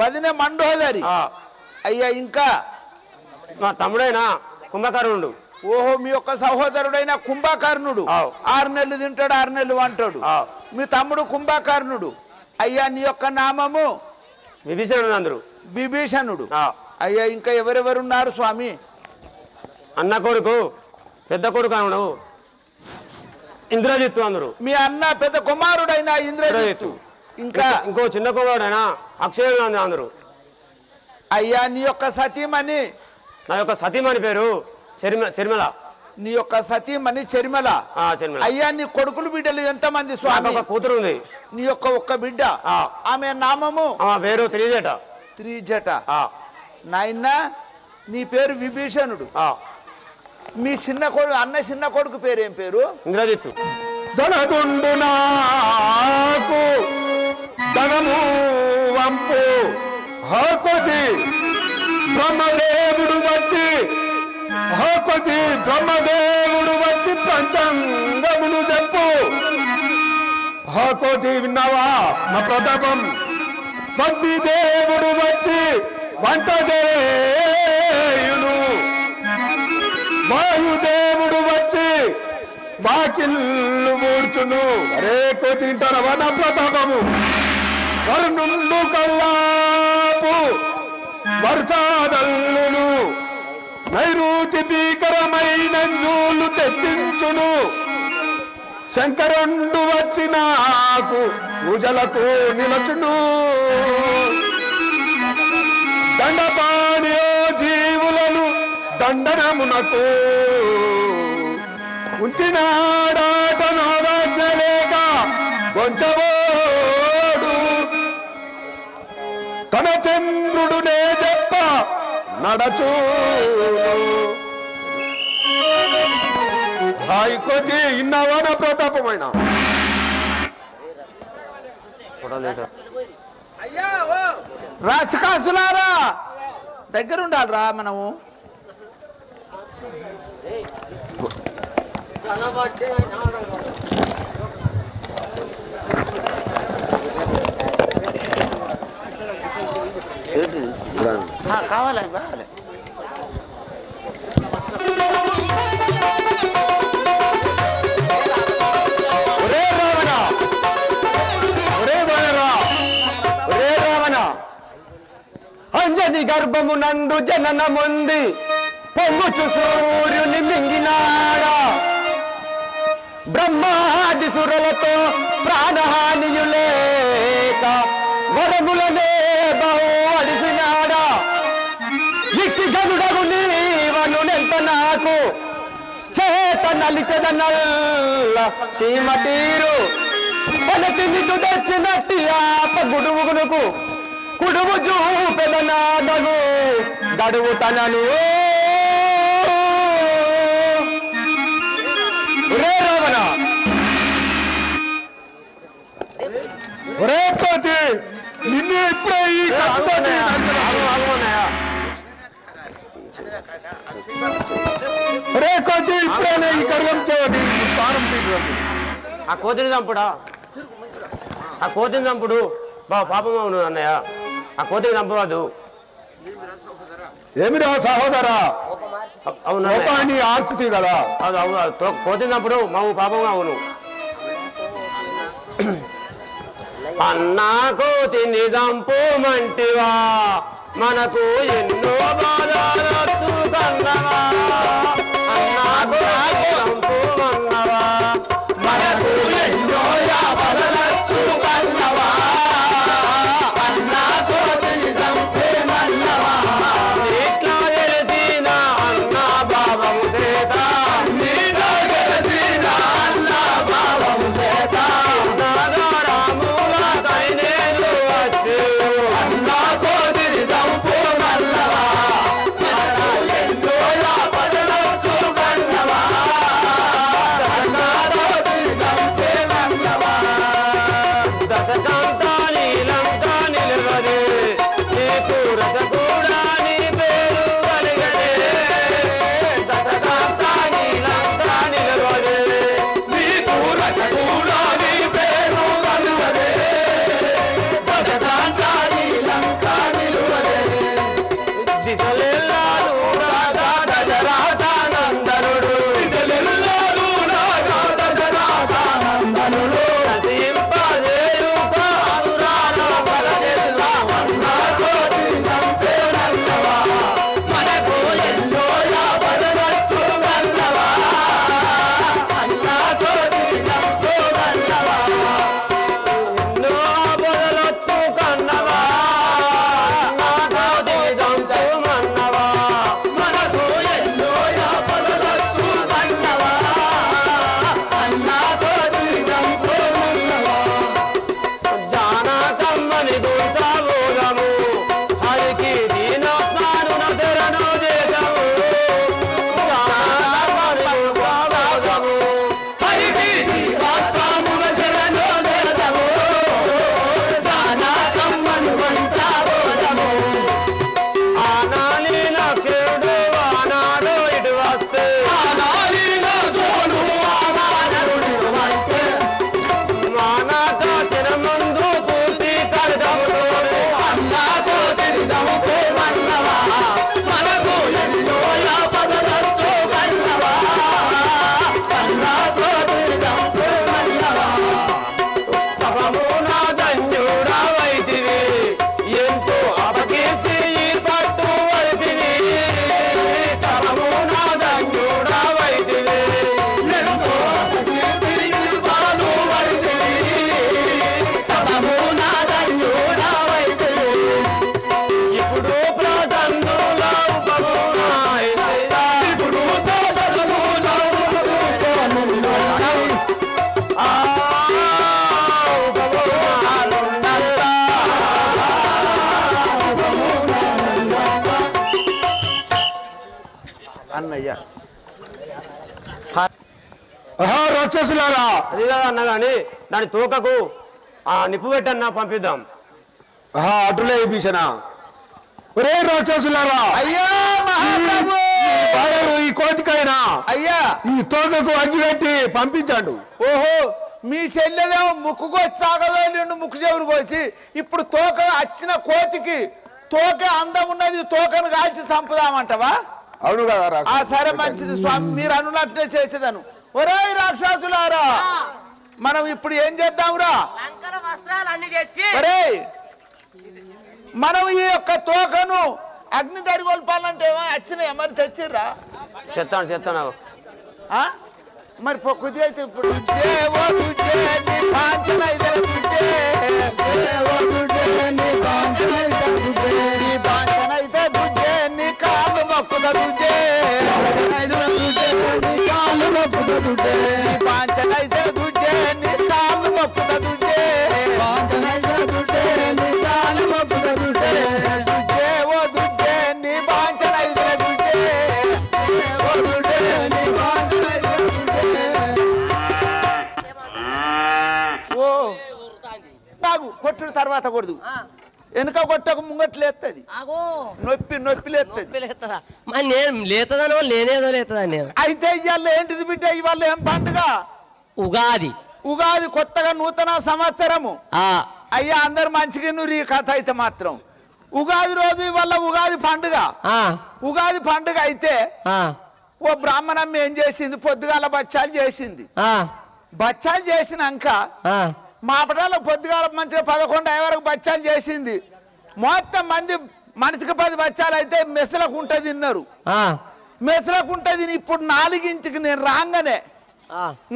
వదిన మండోదరి. అయ్యా ఇంకా మా తమ్ముడైన కుంభకర్ణుడు. ఓహో మీ యొక్క సహోదరుడైన కుంభకర్ణుడు. 6 నెలలు తింటాడు 6 నెలలు అంటాడు. మీ తమ్ముడు కుంభకర్ణుడు. అయ్యా నీ యొక్క నామము విభీషణుడు అందరు. విభీషణుడు. అయ్యా ఇంకా ఎవరెవరున్నారు స్వామి? అన్న కొడుకు పెద్ద కొడుకు అనుడు ఇంద్రజిత్తు అందరు. మీ అన్న పెద్ద కుమారుడైన ఇంద్రజిత్తు. ఇంకా ఇంకో చిన్న కుమారుడైన అక్షయుడు అందరు. అయ్యా నీ యొక్క సతీమణి? నా యొక్క సతీమణి పేరు చెర్మల. నీ యొక్క సతీమణి చెర్మల. అయ్యా నీ కొడుకులు బిడ్డలు ఎంతమంది స్వామి? ఒక కూతురు ఉంది. నీ యొక్క ఒక్క బిడ్డ. ఆమె నామము? పేరు త్రిజట. త్రిజట. నాయన నీ పేరు విభీషణుడు. మీ చిన్న కొడుకు అన్న చిన్న కొడుకు పేరు ఏం పేరు? ఇంద్రజిత్తు. ధనదుండు నాకు ధనము వంపు హకొది బ్రహ్మదేవుడు వచ్చి పంచాంగమును చెప్పు. హకోటి విన్నావా నా ప్రతాపం? దేవుడు వచ్చి వంట చేయును. వాయుదేవుడు వచ్చి వాకిళ్ళు మూర్చును. అరే కోతి తింటారవా నా ప్రతాపము? వరుణుండు కల్లాపు వర్షాదల్లును. నైరుతి భీకరమైన నూలు తెచ్చించును. శంకరుండు వచ్చి నాకు పూజలకు నిలచును. దండపాణియో జీవులను దండనమునకు ఉంచినాడాట నారాజ్ఞ లేక కొంచెమోడు. తన చంద్రుడునే చెప్ప నడచు. హాయి కొద్ది ఇన్నవన ప్రతాపమైన రాజకాసులారా దగ్గరుండాలిరా మనము. కావాలి కావాలి. అంజని గర్భమునందు జననముంది పొంగుచు సూర్యుని మింగినాడా. బ్రహ్మాది సురలతో ప్రాణహానియులేక వరములనే బహు అడిసినాడా. ఇట్టి గనుడగు నీవనునెంత నాకు చేత నలిచెదనల్ల చీమటీరు. పనతి నిటు తెచ్చినట్టి ఆప గుడుగునుకు కుడి గడువు చూపెదనాదగు గడువు తనను రే రావణ ఒరే కోతి నిన్ను ఇప్పుడే ఈ ఒరే కోతి ఇప్పుడే ఈ కడగం చేయదు స్థానం తీసుకోండి. ఆ కోతిని చంపుడా ఆ కోతిని చంపుడు పాపం అవును అన్నయ్య ఆ కోతిని చంపవద్దు. ఏమిరా సహోదరా అవును కోపాన్ని ఆర్చుతీ కదా అది అవును కోతిని చంపుడు మావు పాపం అవును. అన్నా కోతిని చంపుమంటివా మనకు ఎన్నో బాధలు కన్నవా అన్నా కోతిని చంపుమన్నవా మనకు ఎన్నో యాపదలచ్చు కన్నవా అన్నా కోతిని చంపేమన్నవా ఇట్లా గెలిచిన అన్నా భావము చేత నీతో గెలిచిన అన్నా భావము చేత రాముగా తైనేలు వచ్చి అన్నా కోతిని చంపుమన్నవా ఎన్నో యాపదలచ్చు కన్నవా అన్నా కోతిని చంపేమన్నవా దశకాంతాని లంకా నిలవదే నీకు రసకూడా నీ పేరు కలిగదే దశకాంతాని లంకా నిలవదే నీకు రసకూడా నీ పేరు కలిగదే దశకాంతాని లంకా నిలవదే దిశలెల్లాను రాగా దశరథానందనుడు దిశలెల్లాను రాగా దశరథానందనుడు నసింపజేయుక అనురాగ బలదెల్ల అన్నా కోతిని చంపేమన్నవా మనకు ఎన్నో యాపదలచ్చు కన్నవా అన్నా కోతిని చంపేమన్నవా ఎన్నో ఆపదలచ్చు కన్నవా అన్నా కోతిని చంపేమన్నవా మనకు ఎన్నో యాపదలచ్చు కన్నవా అన్నా కోతిని చంపేమన్నవా జానకమ్మని దూతబోధము హరికి దీనాత్మాను నజరను చేతము జానకమ్మని దూతబోధము హరికి దీనాత్మాను నజరను చేతము జానకమ్మని వంచబోధము ఆనాలి లక్షుడు ఆనాడు ఇటు వస్తే ఆనాలి లక్షుడు ఆనాడు ఇటు వస్తే మానక చిరమందు పూర్తి కడదముతోనే అన్నా కోతిని చంపేమన్నవా మనకు ఎన్నో యాపదలచ్చు కన్నవా అన్నా కోతిని చంపేమన్నవా తపమున ధన్యుడవైతివి ఎంతో అపకీర్తి పట్టు వైతివి తపమున ధన్యుడవైతివి ఎంతో అపకీర్తి పాలు వైతివి తపమున ధన్యుడవైతివి ఇప్పుడు ప్రసన్నుల ఉపమునైనా ఇప్పుడు ప్రసన్నుల ఉపమునైనా ఆ ఉపమునైనా అన్నయ్య ఆహా రాక్షసులారా అది కదా అన్న కానీ దాని తోకకు నిప్పు పెట్టన్నా పంపిద్దాం. ఆహా అటులే భీషణ ఒరే రాక్షసులారా అయ్యా మహాప్రభు వాడరు ఈ కోతికైనా అయ్యా ఈ తోకకు అగ్గి పెట్టి పంపించాడు. ఓహో మీ చెల్లెదేమో ముక్కుకొచ్చి సాగదో నిండు ముక్కు చెవులు కోసి ఇప్పుడు తోక వచ్చిన కోతికి తోక అందం ఉన్నది తోకను కాల్చి చంపుదామంటవా? అవును కదా ఆ రాక్షసు సరే మంచిది స్వామి మీరు అనున్నట్టే చేసేదాను. ఒరే రాక్షసులారా మనం ఇప్పుడు ఏం చేద్దాంరా? లంకల వస్త్రాలు అన్ని తెచ్చి ఒరే మనం ఈ యొక్క తోకను అగ్ని దరిగొల్పాలంటే వచ్చినాయా మరి తెచ్చిర్రా? చెప్తాను ఆ? మరి కొద్దిగా అయితే ఇప్పుడు దుడ్డే ఓ దుడ్డే నీ పాంచన ఇదర దుడ్డే నీ పాంచన అయితే దుడ్డే నీ కాళ్ళు మొక్కుద దుడ్డే నీ పాంచన అయితే దుడ్డే నీ కాళ్ళు మొక్కుద దుడ్డే కొట్టుడు తర్వాత కొడదు వెనుక కొట్టక ముంగట్లు లేస్తుంది ఆగో నొప్పి నొప్పి లేస్తుంది నొప్పి లేస్తుందా మరి నేను లేతుందనో లేనేదో లేతుందా నేను అయితే ఇవాళ ఏంటిది బిడ్డ ఇవాళ ఏం పండుగ ఉగాది ఉగాది కొత్తగా నూతన సంవత్సరము ఆ అయ్యా అందరు మంచిగా నువ్వు ఈ కథ అయితే మాత్రం ఉగాది రోజు ఇవాళ ఉగాది పండుగ ఆ ఉగాది పండుగ అయితే ఆ ఓ బ్రాహ్మణమ్మ ఏం చేసింది పొద్దుగాల బచ్చాలు చేసింది ఆ బచ్చాలు చేసినాక ఆ మా పటాల పొద్దుగాల మంచిగా 11 వరకు బచ్చాలు చేసింది మొత్తం మంది మనిషికి 10 బచ్చాలు అయితే మెసలకుంట తిన్నారు ఆ మెసలకుంట తిని ఇప్పుడు 4ంటికి నేను రాగానే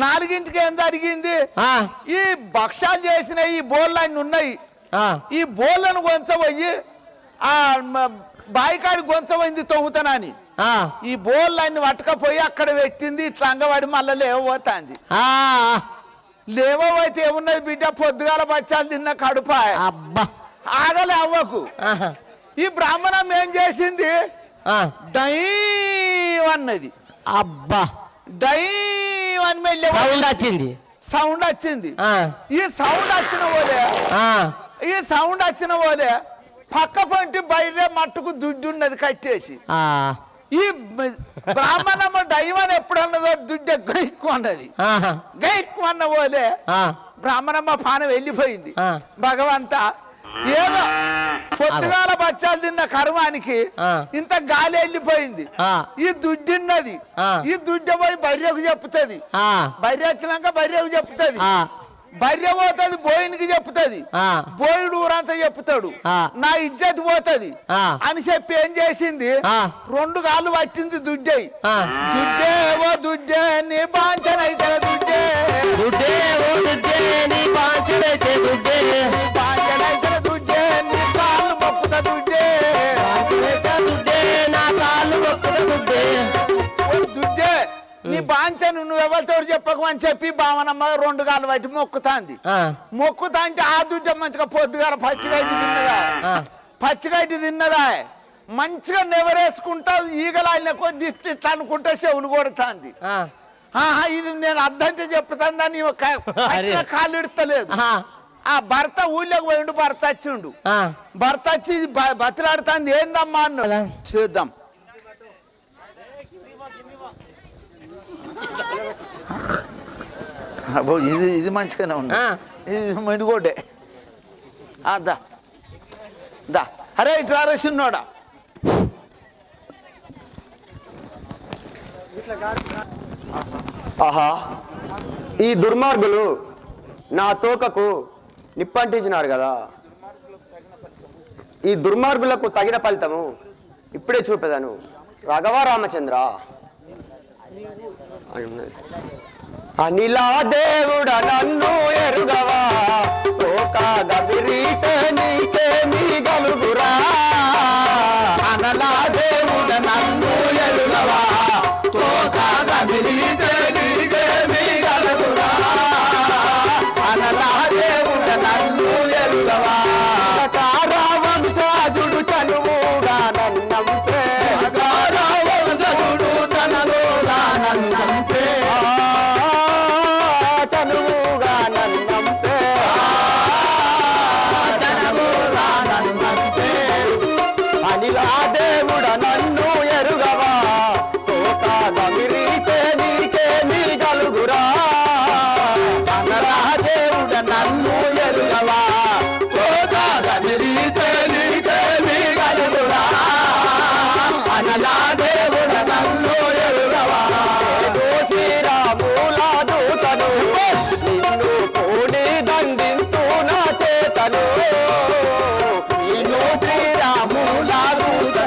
4ంటికి ఏం జరిగింది ఆ ఈ భక్షాలు చేసిన ఈ బోళ్ళన్నీ ఉన్నాయి ఆ ఈ బోళ్ళను గొంచబోయి ఆ బాయికాడి గొంచబోయింది తొమ్ముతానని ఆ ఈ బోళ్ళన్ని పట్టుకపోయి అక్కడ పెట్టింది ఇట్లా అంగవాడి మళ్ళీ లేవబోతాంది ఆ లేవబోతే ఏమున్నది బిడ్డ పొద్దుగాల బచ్చాలు తిన్న కడుపాయ అబ్బా ఆగలే అవ్వకు ఆహా ఈ బ్రాహ్మణం ఏం చేసింది ఆ దైవ్ అన్నది అబ్బా దైవ్ అని మెల్లి సౌండ్ వచ్చింది సౌండ్ వచ్చింది ఆ ఈ సౌండ్ వచ్చిన పోలే ఆ ఈ సౌండ్ వచ్చిన పోలే పక్క పంటి బయట మట్టుకు దుడ్డు ఉన్నది కట్టేసి ఆ ఈ బ్రాహ్మణమ్మ దైవం ఎప్పుడు అన్నదో దుడ్డు గైక్కు అన్నది ఆహా గైక్కు అన్న పోలే ఆ బ్రాహ్మణమ్మ పానం వెళ్ళిపోయింది ఆ. భగవంత ఏదో పొద్దుగాల బచ్చాలు తిన్న కర్మానికి ఆ. ఇంత గాలి వెళ్ళిపోయింది ఆ. ఈ దుడ్డున్నది ఆ. ఈ దుడ్డు పోయి బర్రెకు చెప్తుంది ఆ బర్రె వచ్చినాక బర్రెకు చెప్తుంది ఆ బర్రె పోతుంది బోయినికి చెప్తుంది ఆ. బోయిడు ఊరంతా చెప్తాడు ఆ. నా ఇజ్జత్ పోతుంది ఆ. అని చెప్పి ఏం చేసింది ఆ. 2 కాళ్ళు పట్టింది దుడ్డై ఆ. దుడ్డే ఓ దుడ్డే నీ బాంచనైతే దుడ్డే దుడ్డే ఓ దుడ్డే నీ పాంచడైతే దుడ్డే బాంచనైతే దుడ్డే నీ కాళ్ళు మొక్కుత దుడ్డే పాంచడైతే దుడ్డే నా కాళ్ళు మొక్కుత దుడ్డే ఓ దుడ్డే నీ బాంచను నువ్వు ఎవరితో చెప్పకు అని చెప్పి బావనమ్మ 2 కాళ్ళు పట్టి మొక్కుతాంది ఆ మొక్కుతా అంటే ఆ దుడ్డ మంచిగా పొద్దుగాల పచ్చిగడ్డి తిన్నదా ఆ పచ్చిగడ్డి తిన్నదా మంచిగా నెవరేసుకుంటా ఈగలాడిన కొద్ది ఇట్లా అనుకుంటా చెవులు కొడుతుంది ఆ ఆహా ఇది నేను అర్థంటే చెప్తాందని అరే. కాళ్ళు ఇడతలేదు ఆ ఆ భర్త ఊళ్ళోకి పోయిండు భర్త వచ్చిండు ఆ భర్త వచ్చి బతిలాడుతుంది ఏందమ్మా అన్నాడు చూద్దాం అబ్బో ఇది మంచిగానే ఉంది ఆ. ఇది మెడుగోడే దా దా అరే ఇట్లా రసిన్నోడా ఆహా ఈ దుర్మార్గులు నా తోకకు నిప్పంటించినారు కదా ఈ దుర్మార్గులకు తగిన ఫలితము ఇప్పుడే చూపేదాను రాఘవ రామచంద్ర అనిలా దేవుడ నన్ను ఎరుగవా తోక గబిరీట నీకే మీ గలుగురా అనలా దేవుడ నన్ను ఎరుగవా తోక గబిరీట నీకే మీ గలుగురా అనలా దేవుడ నన్ను ఎరుగవా వంశాజుడు చనువుగా నన్నంపే వంశజుడు తనలోగా నన్నంపే చనువుగా నన్నంపే జనముగా నన్నంపే అనిలా దేవుడ నన్ను ఎరుగవా తోక గమిరీతే నీకే నీ గలుగురా అనలా దేవుడ నన్ను ఎరుగవా తోక గబిరీట నీకే మీ గలుగురా అనలా దేవుడ నన్ను ఎరుగవా శ్రీరాముల దూతను నిన్ను పోనీ దండింతు నా చేతను నేను శ్రీరాముల దూత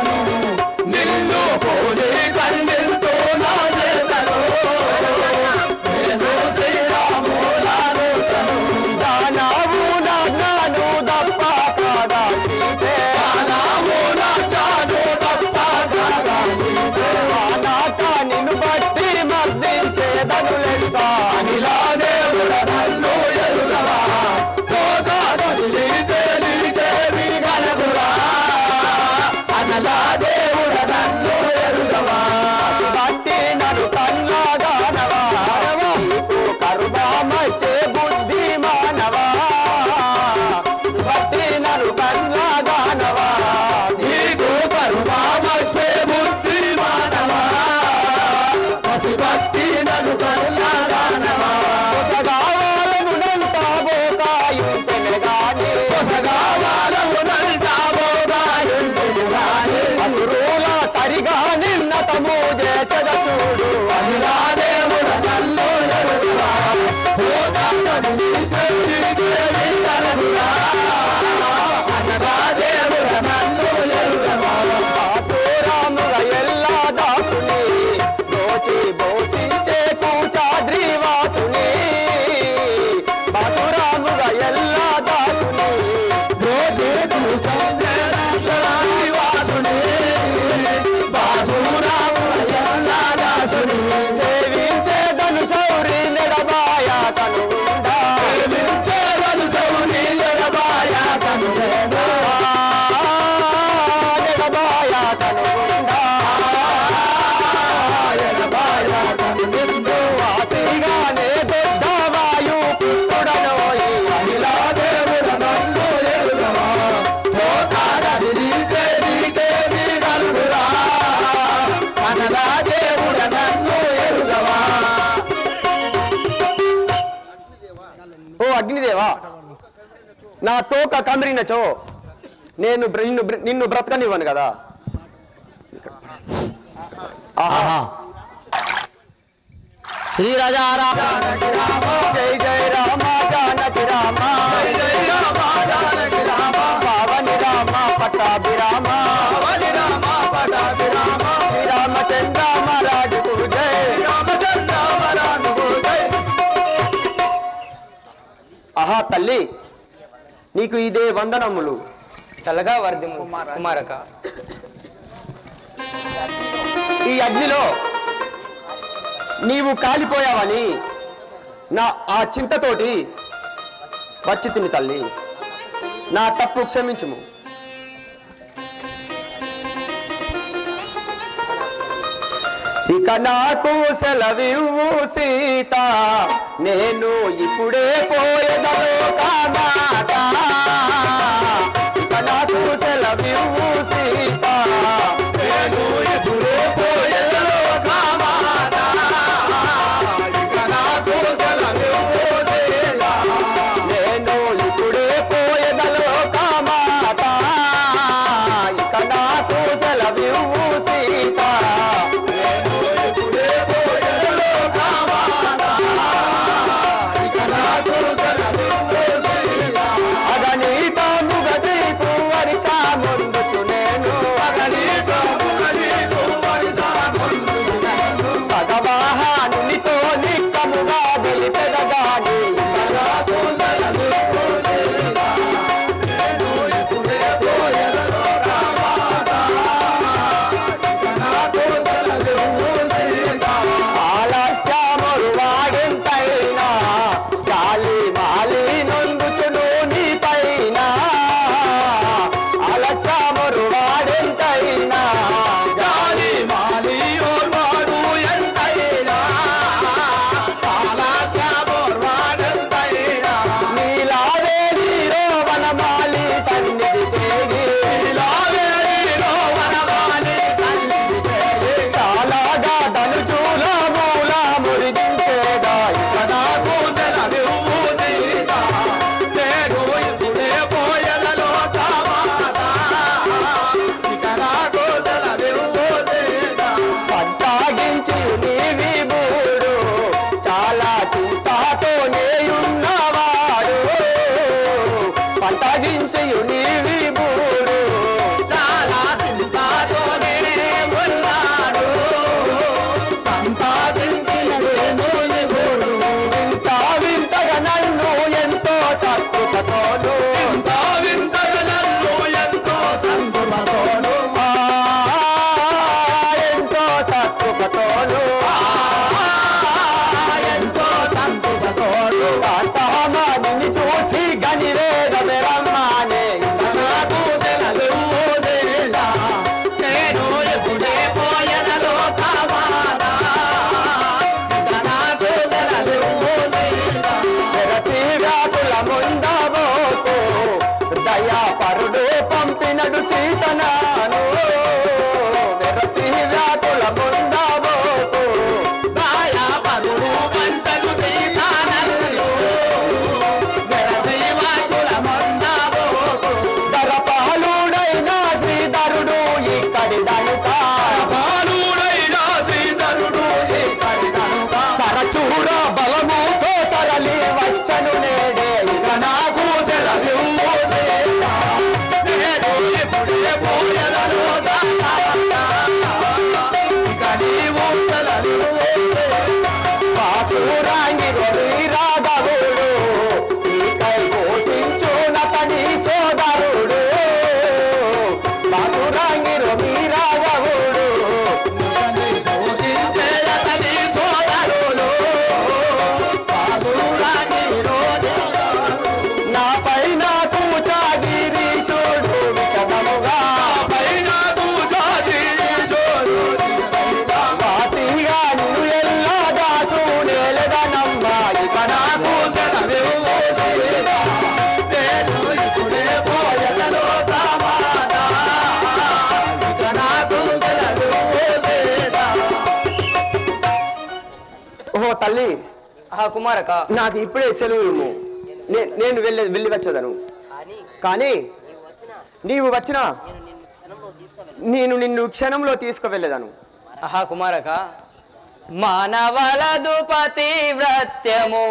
అగ్నిదేవా, నా తోక కమిరినచో నిన్ను బ్రతకనివ్వను కదా. ఆహా శ్రీ రాజా జై జై రామ జానకి రామ, జై రామ జానకి రామ, పావని రామ పట్టాభిరామ, పావని రామ పట్టాభిరామ, శ్రీరామచంద్ర మహారాజుకు జై, రామచంద్ర మహారాజుకు జై. ఆహా తల్లి, నీకు ఇదే వందనములు. చల్లగా వర్ధిము కుమారక. ఈ అగ్నిలో నీవు కాలిపోయావని నా ఆ చింతతోటి వచ్చి తిని తల్లి, నా తప్పు క్షమించుము. ఇక నాకు సెలవివ్వు సీత, నేను ఇప్పుడే పోయేదలోకమాత. ఇక నాకు సెలవివ్వు సీత, నేను ఇప్పుడే పోయేదలోకమాత. ఇక నాకు సెలవివ్వు సీత, నేను ఇప్పుడే పోయేదలోకమాత. ఇక నాకు సెలవివ్వు సీత, తల్లి కుమారక, నాకు ఇప్పుడే సెలవు. నేను వెళ్ళి వచ్చేదను. కానీ నీవు వచ్చినా నేను నిన్ను క్షణంలో తీసుకువెళ్ళేదాను. ఆహా కుమారక, మానవలదు పతివ్రత్యము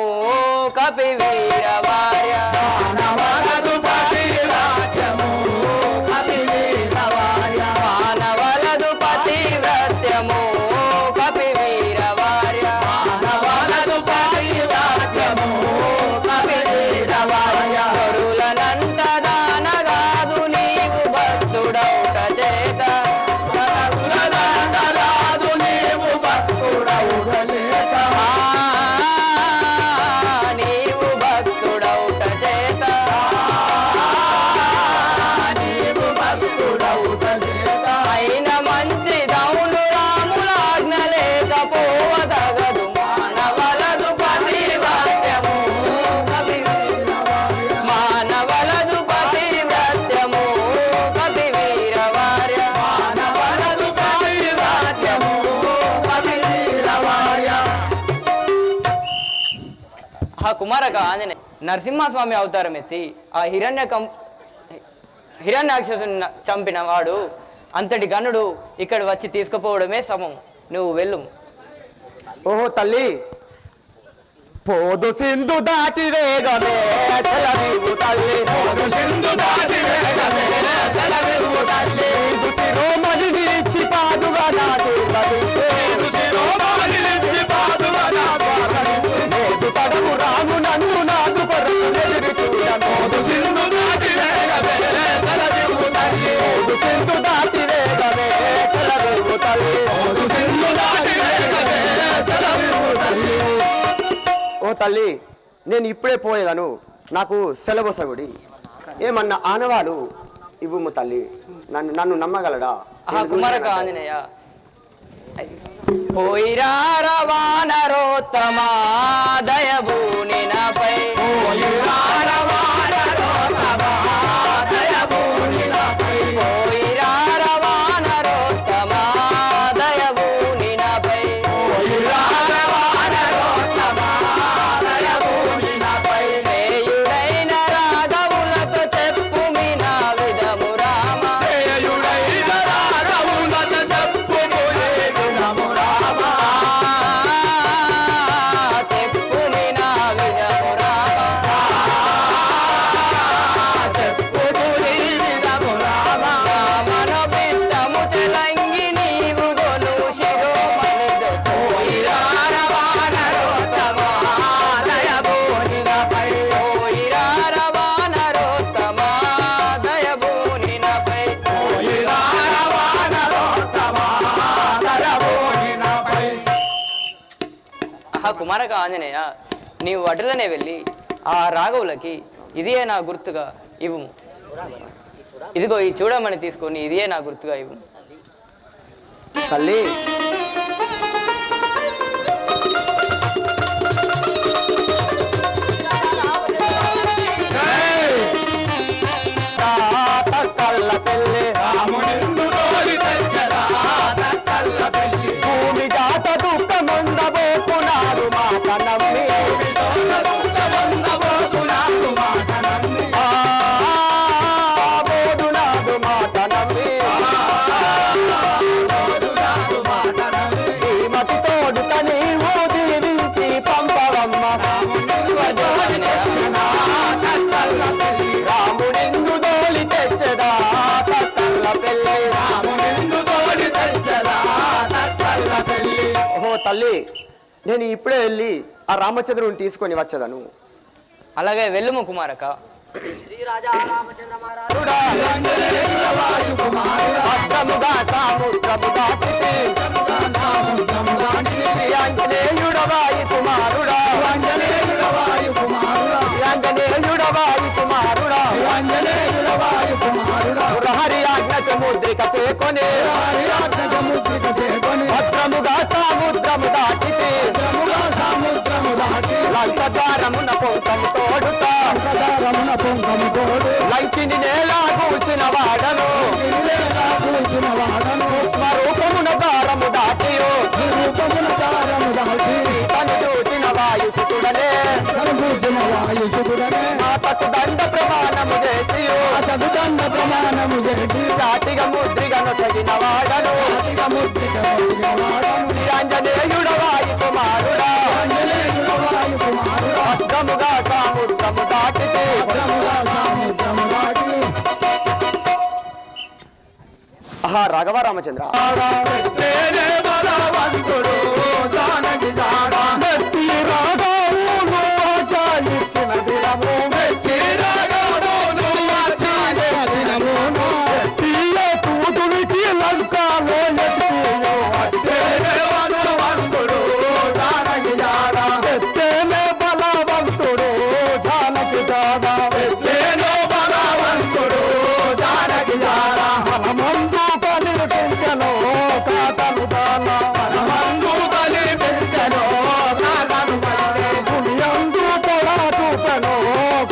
కపివీర వార్య, మానవలదు పతివ్రత్యము కపివీర వార్య, మానవలదు పతివ్రత్యము కపివీర వార్య, మానవలదు పతివ్రత్యము కపివీర వార్య. గరులనంత దానగాదు నీవు భక్తుడౌట చేత, నీవు భక్తుడౌట చేత, నీవు భక్తుడౌట చేత, అయిన మంచి దౌడు రాములాజ్ఞ లేకపోవదగదు. మానవలదు పతివ్రత్యము మానవలదు పతివ్రత్యము కపివీర వార్య, మానవలదు పతివ్రత్యము కపివీర వార్య. ఆ కుమారక ఆంజనేయ నరసింహస్వామి అవతారం ఎత్తి ఆ హిరణ్యాక్షసుని చంపిన వాడు అంతటి గనుడు ఇక్కడ వచ్చి తీసుకుపోవడమే సమం. నువ్వు వెళ్ళు. ఓహో తల్లి, పోదు సింధు దాటి వేగమే సెలవివ్వు తల్లి, పోదు సింధు దాటి వేగమే సెలవివ్వు తల్లి, శిరోమణి నిలిచి పాదుగా నా శిరోమణి నిలిచి పాదుగా నా లేదు తడము రాము నన్ను నాదు కొరకు పోదు సింధు దాటి వేగమే సెలవివ్వు తల్లి, పోదు సింధు దాటి వేగమే సెలవివ్వు తల్లి, పోదు సింధు దాటి వేగమే సెలవివ్వు తల్లి. ఓ తల్లి, నేను ఇప్పుడే పోయేదాను, నాకు సెలవు సగుడి. ఏమన్నా ఆనవాలు ఇవ్వుము తల్లి, నన్ను నమ్మగలడా? కుమారక ఆంజనేయ, పోయిరా రవానరోత్తమా దయభూనినపై, పోయిరా రవానరోత్తమా దయభూనినపై, పోయిరా రవానరోత్తమా దయభూనినపై, పోయిరా రవానరోత్తమా దయభూనినపై, సేయుడైన రాఘవులతో చెప్పు మీనా విధము రామ, సేయుడైన రాఘవులతో చెప్పు విధము రామ, చెప్పు మీనా విధము రామ, చెప్పు విధము రామ. రామను బిడ్డము చెలంగి నీవు గొను శిరోమణిదో, పోయిరా రవానరోత్తమా దయభూనినపై, పోయిరా రవానరోత్తమా దయభూనినపై, పోయిరా రవానరోత్తమా దయభూనినపై. ఆహా కుమారక ఆంజనేయ, నీవు అటులనే వెళ్ళి ఆ రాఘవులకి ఇదియే నా గుర్తుగా ఇవ్వు. ఇదిగో ఈ చూడమని తీసుకొని ఇదియే నా గుర్తుగా ఇవ్వు. తల్లి, కళ్ళ పెళ్ళి భూమి జాత దుఃఖముందబోకునాడు మాట నమ్మి, బోధునాడు మాట నమ్మి, ఈ మతి తోడు నీవు దీవించి పంపవమ్మ, రాముడిందు దోలి తెచ్చదా కళ్ళ పెళ్ళి, రాముడిందు దోలి తెచ్చదా కళ్ళ పెళ్ళి. ఓహో తల్లి, నేను ఇప్పుడే వెళ్ళి ఆ రామచంద్రుని తీసుకొని వచ్చేదాను. అలాగే వెళ్ళుము కుమారక. భద్రముగా సాముద్రము దాటితే ఆంజనేయుడవాయి కుమారుడా, ఆంజనేయుడవాయి కుమారుడా, హరి ఆజ్ఞ సముద్రిక చేకొని భద్రముగా సాముద్రము దాటితే లంకదారమున పొంకము తోడుతా, లంకిని నేల కూర్చిన వాడను, సూక్ష్మ రూపమున దారము దాటియో, తను చూసిన వాయుసుకుడనే ప్రమాణము చేసి అతడు దండ ప్రమాణము చేసి జాతిగా ముద్రిగా నొసగిన వాడను శ్రీ ఆంజనేయుడవాయి కుమారుడా భద్రముగా సముద్రము దాటితే ఆహా రాఘవ రామచంద్ర బలవంతుడు జానకి జాడ మెచ్చి రాఘవును ఇచ్చిన దినము మెచ్చి రాఘవును ఇచ్చిన దినము మెచ్చియే కూతురికి లంకాలో ఎత్తియో వచ్చేనే బలవంతుడు జానకి జాడ మెచ్చేనే బలవంతుడు జానకి జాడ మెచ్చేనే బలవంతుడు జానకి జాడ మనమందు కనిపించను కాతను దాన మనమందు కనిపించను కాతను పల్లె పులియందు పొడా చూపెను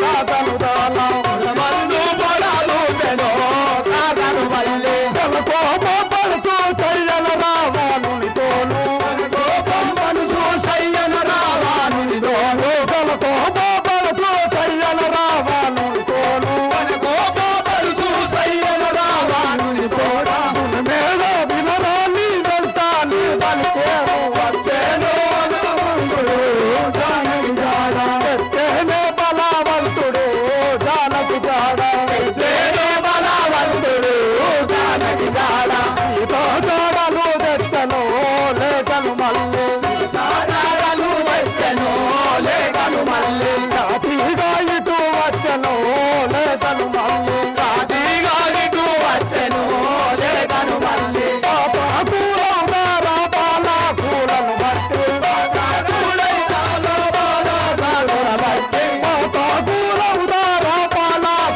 కాతను దాన మనమందు పొడా చూపెను కాతను పల్లె కోపం పడుతూ చర్యల రావానునితోను కోపం పడుతూ సయ్యల రావానునితోను కోపం పడుతూ చర్యల రావానునితోను కోపం పడుతూ సయ్యల రావానునితోడా మేడ వినరాన్ని వెళ్తాను పలికేను వచ్చేను బలవంతుడు జానకి జాడ వచ్చేనే బలవంతుడు జానకి జాడ వచ్చేనే బలవంతుడు జానకి జాడ సీతా జాడలు తెచ్చను లేఖను మళ్ళీ సీతా జాడలు తెచ్చను లేఖను మళ్ళీ రాతిగా ఇటు వచ్చను లేఖను మళ్ళీ రాతిగా ఇటు వచ్చను లేఖను మళ్ళీ పూలను బట్టి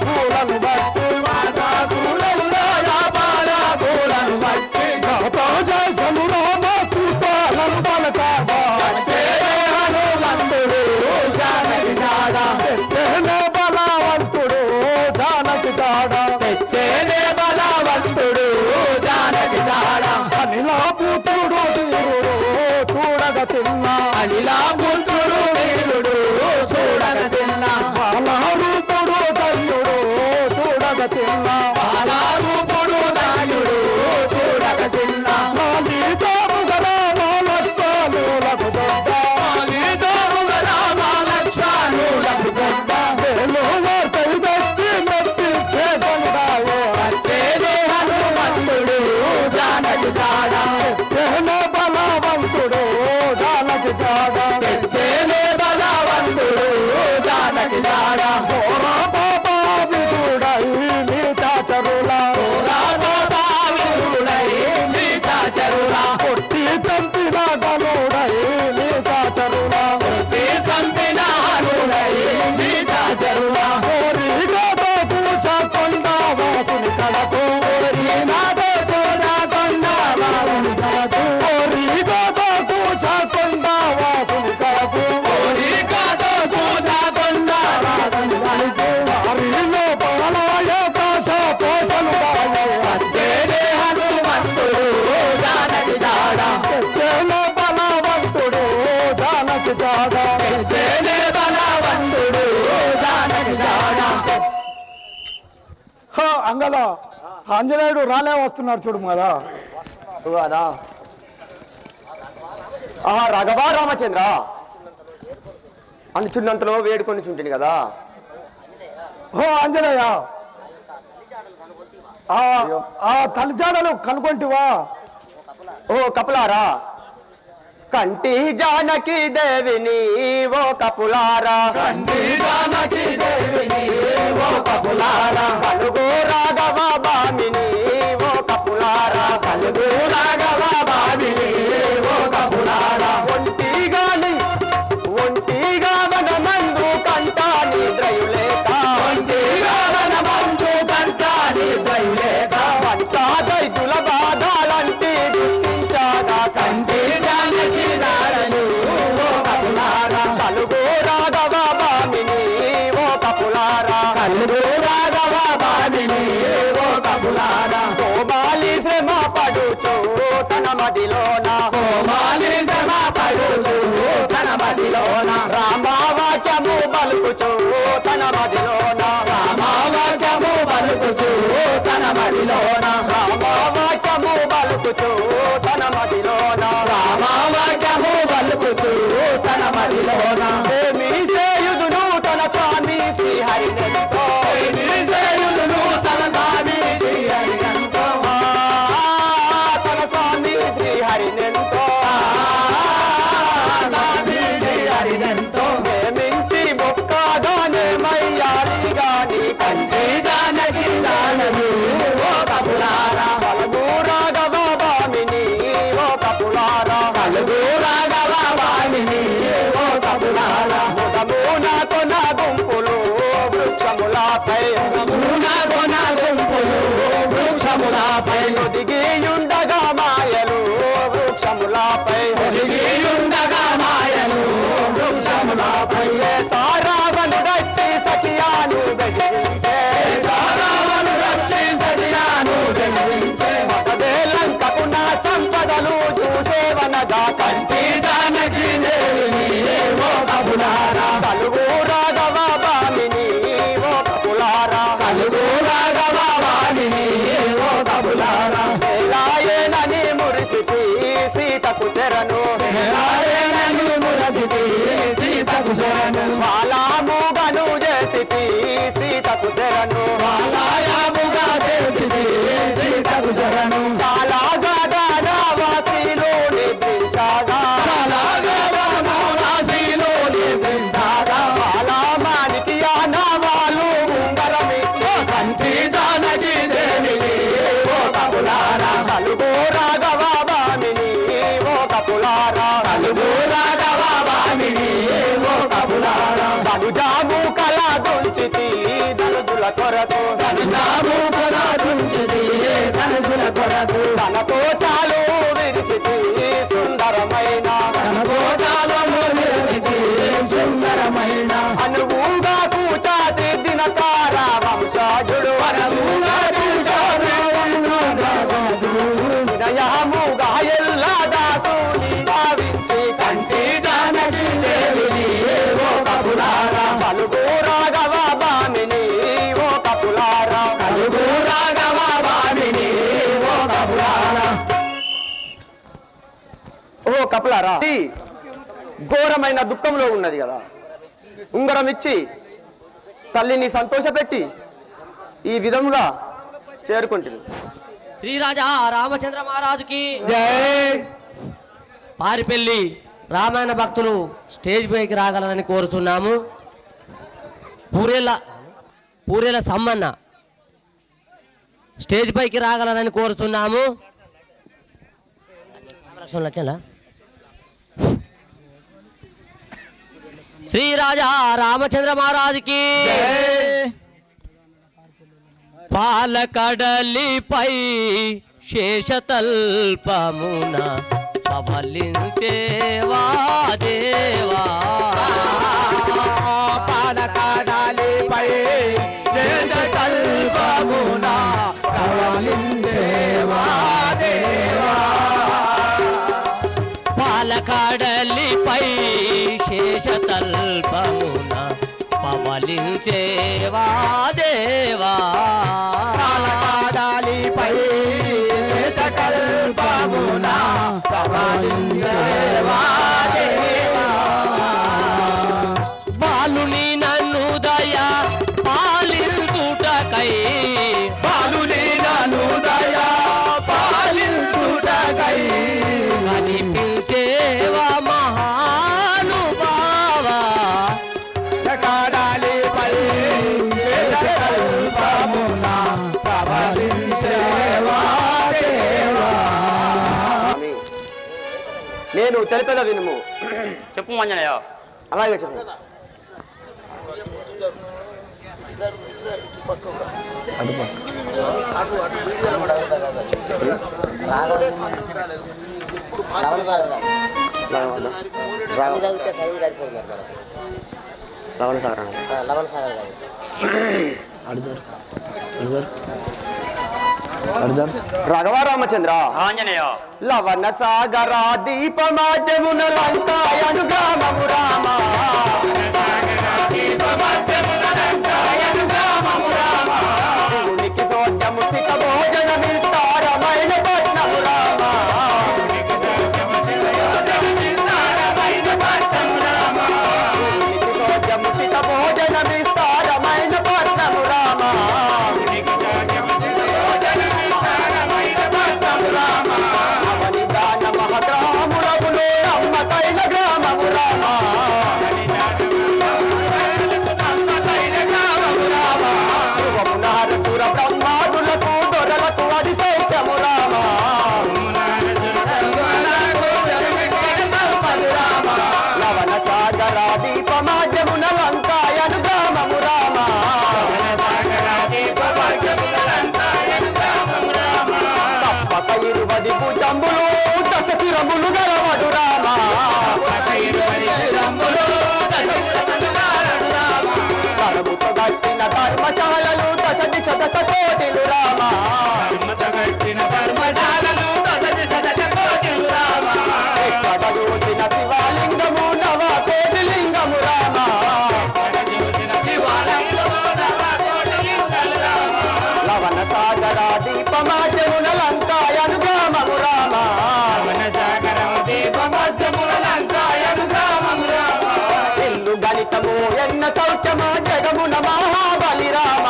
పూలను బట్టి చేసను రామ కూర్చోలను పలకాడా హనుమంతుడు జానకి జాడ తెచ్చేనే బలవంతుడు జానకి జాడ తెచ్చేనే బలవంతుడు జానకి జాడ అనిలా పుత్రుడు వీరుడు చూడగ చిన్న అనిలా పుత్రుడు వీరుడు చూడగ చిన్న బాలారూపుడు ధన్యుడు చూడగ చిన్న బాలారూపుడు ధన్యుడు చూడగ చిన్న లలితాముగ రామలక్ష్మణులకు దొడ్డ లలితాముగ రామలక్ష్మణులకు దొడ్డ వేలు వార్తై తెచ్చి మెప్పించే కొండాయే వచ్చేనే హనుమంతుడు జానకి జాడ తెచ్చేనే బలవంతుడు జానకి జాడ తెచ్చేనే బలవంతుడు జానకి జాడ హోరా బాబా విదుడై నీచాచరులా హోరా బాబా విదుడై నీచాచరులా కొట్టి చంపిన గనుడై నీచాచరులా కొట్టి చంపిన హనుడై నీచాచరులా ఓరి గోతో పూస కొండ వాసుని కడకు ఓరి నాతో పూస కొండ వాసుని కడకు ఓరి గోతో పూస కొండ వాసుని కడకు ఓరి గోతో పూస కొండ వాసుని కడకు వారిలో పాలాయ కాస పోసలు బాయే వచ్చేనే హనుమంతుడు జానకి జాడ తెచ్చేనే బలవంతుడు జానకి జాడ తెచ్చేనే బలవంతుడు జానకి జాడ అంగద ఆంజనేయుడు రాలే వస్తున్నాడు చూడు కదా కదా ఆహా రాఘవ రామచంద్ర అనుచున్నంతలో వేడుకొని చుంటిని కదా ఓ ఆంజనేయ ఆ తల్లిజాడలు కనుకొంటివా ఓ కపులారా కంటి జానకి దేవిని ఓ కపులారా కంటి జానకి దేవిని ఓ కపులారా కలుగు రాఘవ బామిని ఓ కపులారా కలుగు రాఘవ బామిని ఓ కపులారా ఒంటిగా వనమందు కంటా నిద్రయులేక ఒంటిగా వనమందు కంటా నిద్రయులేక వంటా దైతుల బాధాలంటి గుర్తించాగా కంటి జానకి దాడలు ఓ కపులారా కలుగు రాఘవ బామిని ఓ కపులారా కలుగు రాఘవ బామిని ఓ కపులారా కోమాలి శ్రమ పడుచు తన మదిలోన కోమాలి శ్రమ పడుచు తన మదిలోన రామవాక్యము పలుకుచు తన మదిలోన రామవాక్యము పలుకుచు తన మదిలోన రామవాక్యము పలుకుచు తన మదిలోన రామవాక్యము పలుకుచు తన మదిలోన ఏమి చేయుదును తన స్వామి శ్రీహరినెంతో ఏమి చేయుదును తన స్వామి శ్రీహరినెంతో తన స్వామి శ్రీహరినెంతో స్వామి శ్రీహరినెంతో మించి మొక్కగానే మయ్యాలి గాని కంటి జానకి లానను ఓ కపులారా కలుగు రాఘవ బామిని ఓ కపులారా కలుగు రాఘవ బామిని ఓ కపులారా ముదమునా కొన గుంపులు వృక్షములపై ముదమునా కొన గుంపులు వృక్షములపై ఒదిగియుండగా మాయలు వృక్షములపై ఒదిగియుండగా మాయలు వృక్షములపై సారావను రచ్చి సఖియాను బెదిరించే సారావను రచ్చి సఖియాను బెదిరించే మతవేలంకకు నా సంపదలు చూసేవనగా కంటి జానకి దేవిని ఓ కపులారా కలుగు రాఘవ బామిని ఓ కపులారా కలుగు రాఘవ బామిని ఓ కపులారా రాయేనని మురిసితి సీతకు చెరను రాయేనని మురిసితి సీతకు చెరను బాలాముగను చేసితి సీతకు చెరను బాలాయాముగా చేసితి సీతకు చెరను చాలా గానా వాసిలో నిద్రించాగా చాలా గానా వాసిలో నిద్రించాగా బాలామానికి ఆనవాలు ఉంగరమిచ్చి కంటి జానకి దేవిని ఓ కపులారా కలుగు రాఘవ బామిని ఓ కపులారా కలుగు రాఘవ బామిని ఓ కపులారా ధనుజాము కళ దుంచితి ధనుజుల కొరకు ధనుజాము కళ దుంచితి ధనుజుల కొరకు తన కోటాలు విరిసితి సుందరమైన తన కోటాలు విరిసితి సుందరమైన అనువుగా కూచాతి దినకార వంశాజుడు అనువుగా కూచాతి వినయముగా ఎల్లా దాసుని భావించి కంటి జానకి దేవిని ఓ కపులారా కలుగు రాఘవ బామిని ఓ కపులారా కలుగు రాఘవ బామిని ఓ కపులారా ఓ కపులారా ఘోరమైన దుఃఖంలో ఉన్నది కదా ఉంగరం ఇచ్చి తల్లిని సంతోషపెట్టి ఈ విధముగా చేరుకుంటుంది శ్రీరాజా రామచంద్ర మహారాజుకి జై పారిపెల్లి రామాయణ భక్తులు స్టేజ్ పైకి రాగలరని కోరుచున్నాము. పూరేల సమ్మన్న స్టేజ్ పైకి రాగలరని కోరుచున్నాము. శ్రీరాజా రామచంద్ర మహారాజుకి పాలకడలిపై శేషతల్పమున పవలించేవా దేవా పాలకడలిపై శేషతల్పమున పవలించేవా దేవా పాలకడలిపై శేషతల్పమున పవలించేవా దేవా పాలకడలిపై శేషతల్పమున పవలించేవా దేవా బాలుని నన్ను దయా పాలించుటకై బాలుని నన్ను దయా పాలించుటకై కనిపించేవా మహానుభావా కడలిపై శేషతల్పమున పవలించేవా దేవా. నేను తెలిపేద వినుము. చెప్పు మంజనయ్య. అలాగే చెప్పు. రాఘవ రామచంద్ర ఆంజనేయ. లవణ సాగర దీపమాద్యమున లంకాయను గ్రామము రామ ధర్మశాలలు దశ దిశ దశ కోటిలు రామ ఎక్కడ చూసిన శివలింగము నవ కోటి లింగము రామ లవణ సాగర దీపమాద్యములంకాయను గ్రామము రామ ఇల్లు గణితము ఎన్న సౌఖ్యమా జగమున మహాబలి రామ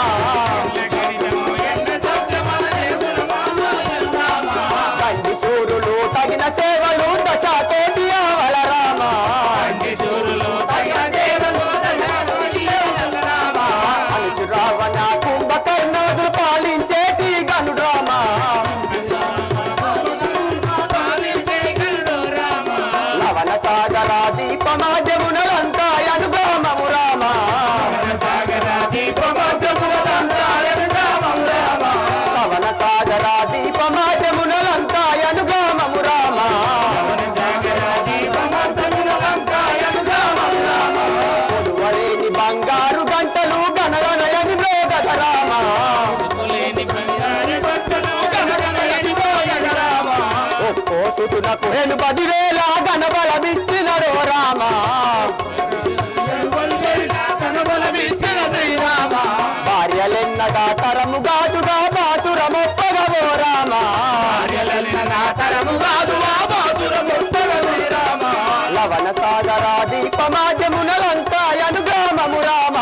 కండి సూరులు తగిన సేవలు దశ కోటి ఆవల రామ అనుచు రావణ కుంభకర్ణాదులు పాలించేటి గనుడు రామ లవణ సాగర దీపమాద్యములంకాయను గ్రామము రామ లవణ సాగర దీపమాద్యములంకాయను గ్రామము రామ కొలువలేని బంగారు గంటలు గణగణయని మ్రోగద రామ ఒక్కో సుతునకు 80,000 గణబలమిచ్చినడో రామ భార్యలెన్నగా తరము గాదుగా బాసురమొప్పగవో రామ లవణ సాగర దీపమాద్యములంకాయను గ్రామము రామ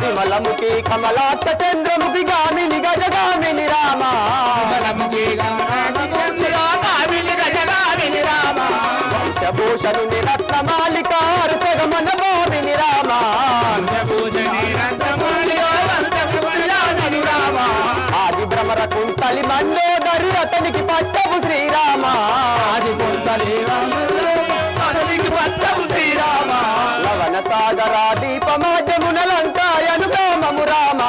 విమలముఖి కమలాక్ష చంద్రముఖి గామిని గజగామిని రామ వంశభూషణు నిరత్నమాలిక హర్షగమన భామిని రామ ఆది భ్రమర కుంతలి మన్నోదరి అతనికి పట్టపు శ్రీరామ లవణ సాగర దీపమాద్యములంకాయను గ్రామము రామ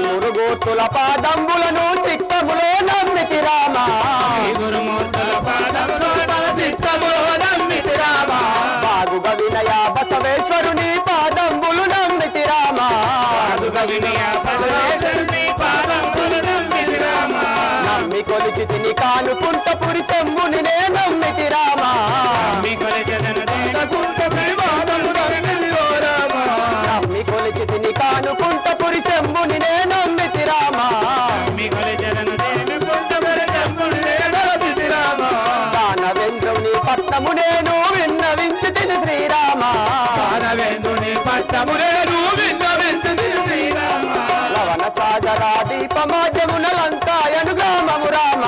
మురుగుతుల పాదంబులను చిత్తములో నమ్మితి రామ బాగుగా వినయ బసవేశ్వరుని పాదంబులు నమ్మితి రామ నమ్మి కొలిచి తిని కానుకుంట పురి చెంబుని నే నమ్మితి రామ నమ్మి కొలిచి తిని కానుకుంట పురి చెంబుని నే నమ్మితి రామ దానవేంద్రుని పట్నము నేను విన్నవించి తిని శ్రీరామ లవణ సాగర దీపమాద్యములంకాయను గ్రామము రామ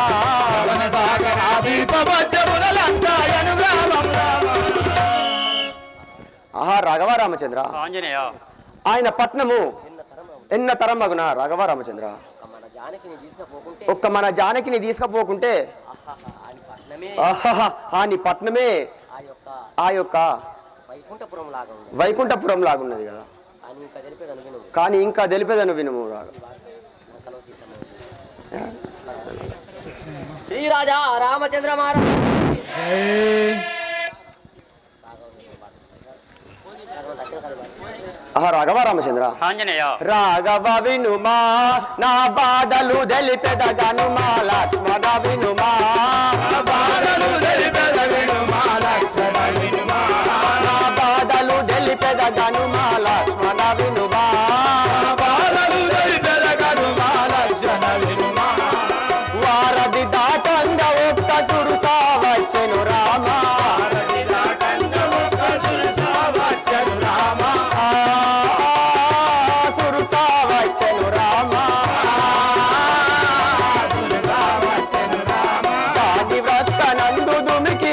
ఆహా రాఘవ రామచంద్ర ఆంజనేయ ఆయన పట్నము ఎన్న తరమగున రాఘవ రామచంద్ర ఒక్క మన జానకిని తీసుకపోకుంటే నీ పట్నమే ఆ యొక్క వైకుంఠపురం లాగున్నది కదా కానీ ఇంకా తెలిపేదను వినుము శ్రీరాజా రామచంద్ర మహారాజ్ రాఘవ రామచంద్ర ఆంజనేయ రాఘవ వినుమా నా బాధలు తెలిపెదగనుమా లక్ష్మణ వినుమా నా బాధలు తెలిపెదగనుమా లక్ష్మణ వినుమా వారధి దాటంగా ఒక్క సురుసా వచ్చెను రామ సురుసా వచ్చెను రామ దాని వ్రత నందు దుమికి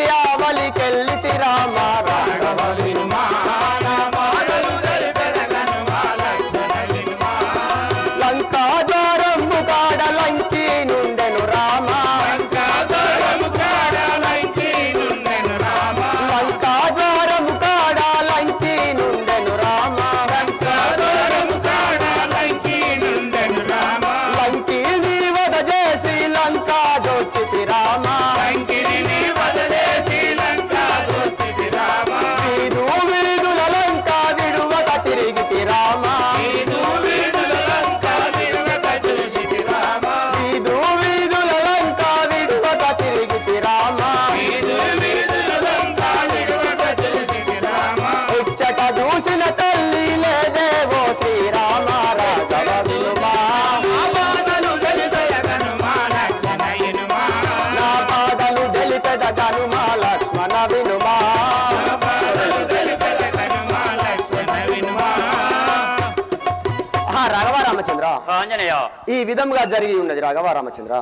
ఆంజనేయ ఈ విధంగా జరిగి ఉన్నది రాఘవ రామచంద్ర.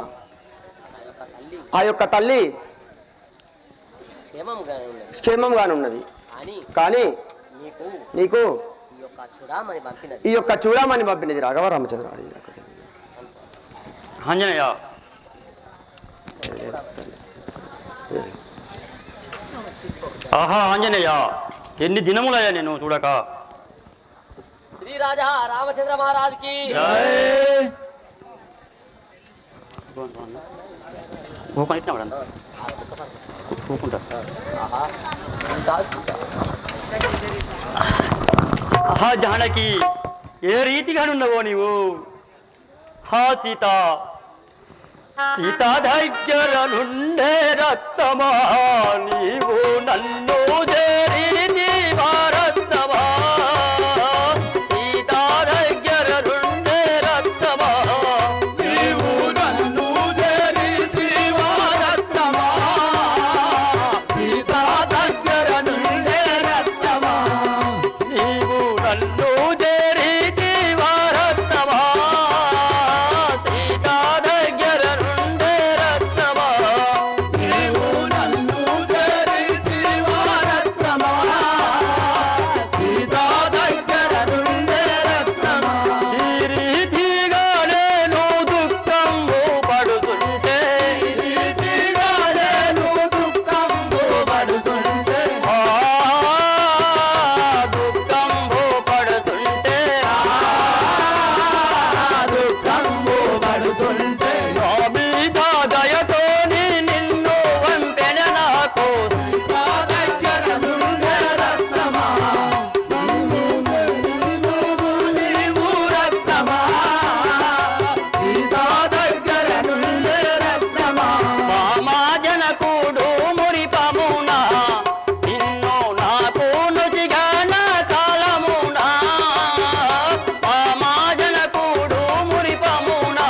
ఆ యొక్క తల్లి క్షేమంగానే ఉన్నది, కానీ నీకు ఈ యొక్క చూడమని పంపినది రాఘవ రామచంద్ర. ఆంజనేయ ఆహా ఆంజనేయ, ఎన్ని దినములయ్యా నేను చూడక. శ్రీ రాజా రామచంద్ర మహారాజ్ కి ఆహా జానకి, ఏ రీతిగానున్నావో నీవు. హా సీత, సీత దగ్గర నుండే రక్తమా నీవు నన్ను చేరి రక్తమా. సీత దగ్గర నుండే రక్తమా నీవు నన్ను చేరి రక్తమా. సీత దగ్గర నుండే రక్తమా నీవు నన్ను చేరి రక్తమా. సీత దగ్గర నుండే రక్తమా నీవు నన్ను చేరి రక్తమా. సీత దగ్గర నుండే రక్తమా. ఈ రీతిగా నేను దుఃఖంబు పడుతుంటే, ఈ రీతిగా నేను దుఃఖంబు పడుతుంటే, దుఃఖంబు పడుతుంటే, దుఃఖంబు పడుతుంటే నా మీద దయతోని నిన్ను వంపెన నాకు. సీత దగ్గర నుండే రక్తమా నీవు రక్తమా. సీత దగ్గర నుండే రక్తమా. మామా జనకుడు మురిపమున నిన్ను నాకు నుసిగాన కాలమున. మామా జనకుడు మురిపమున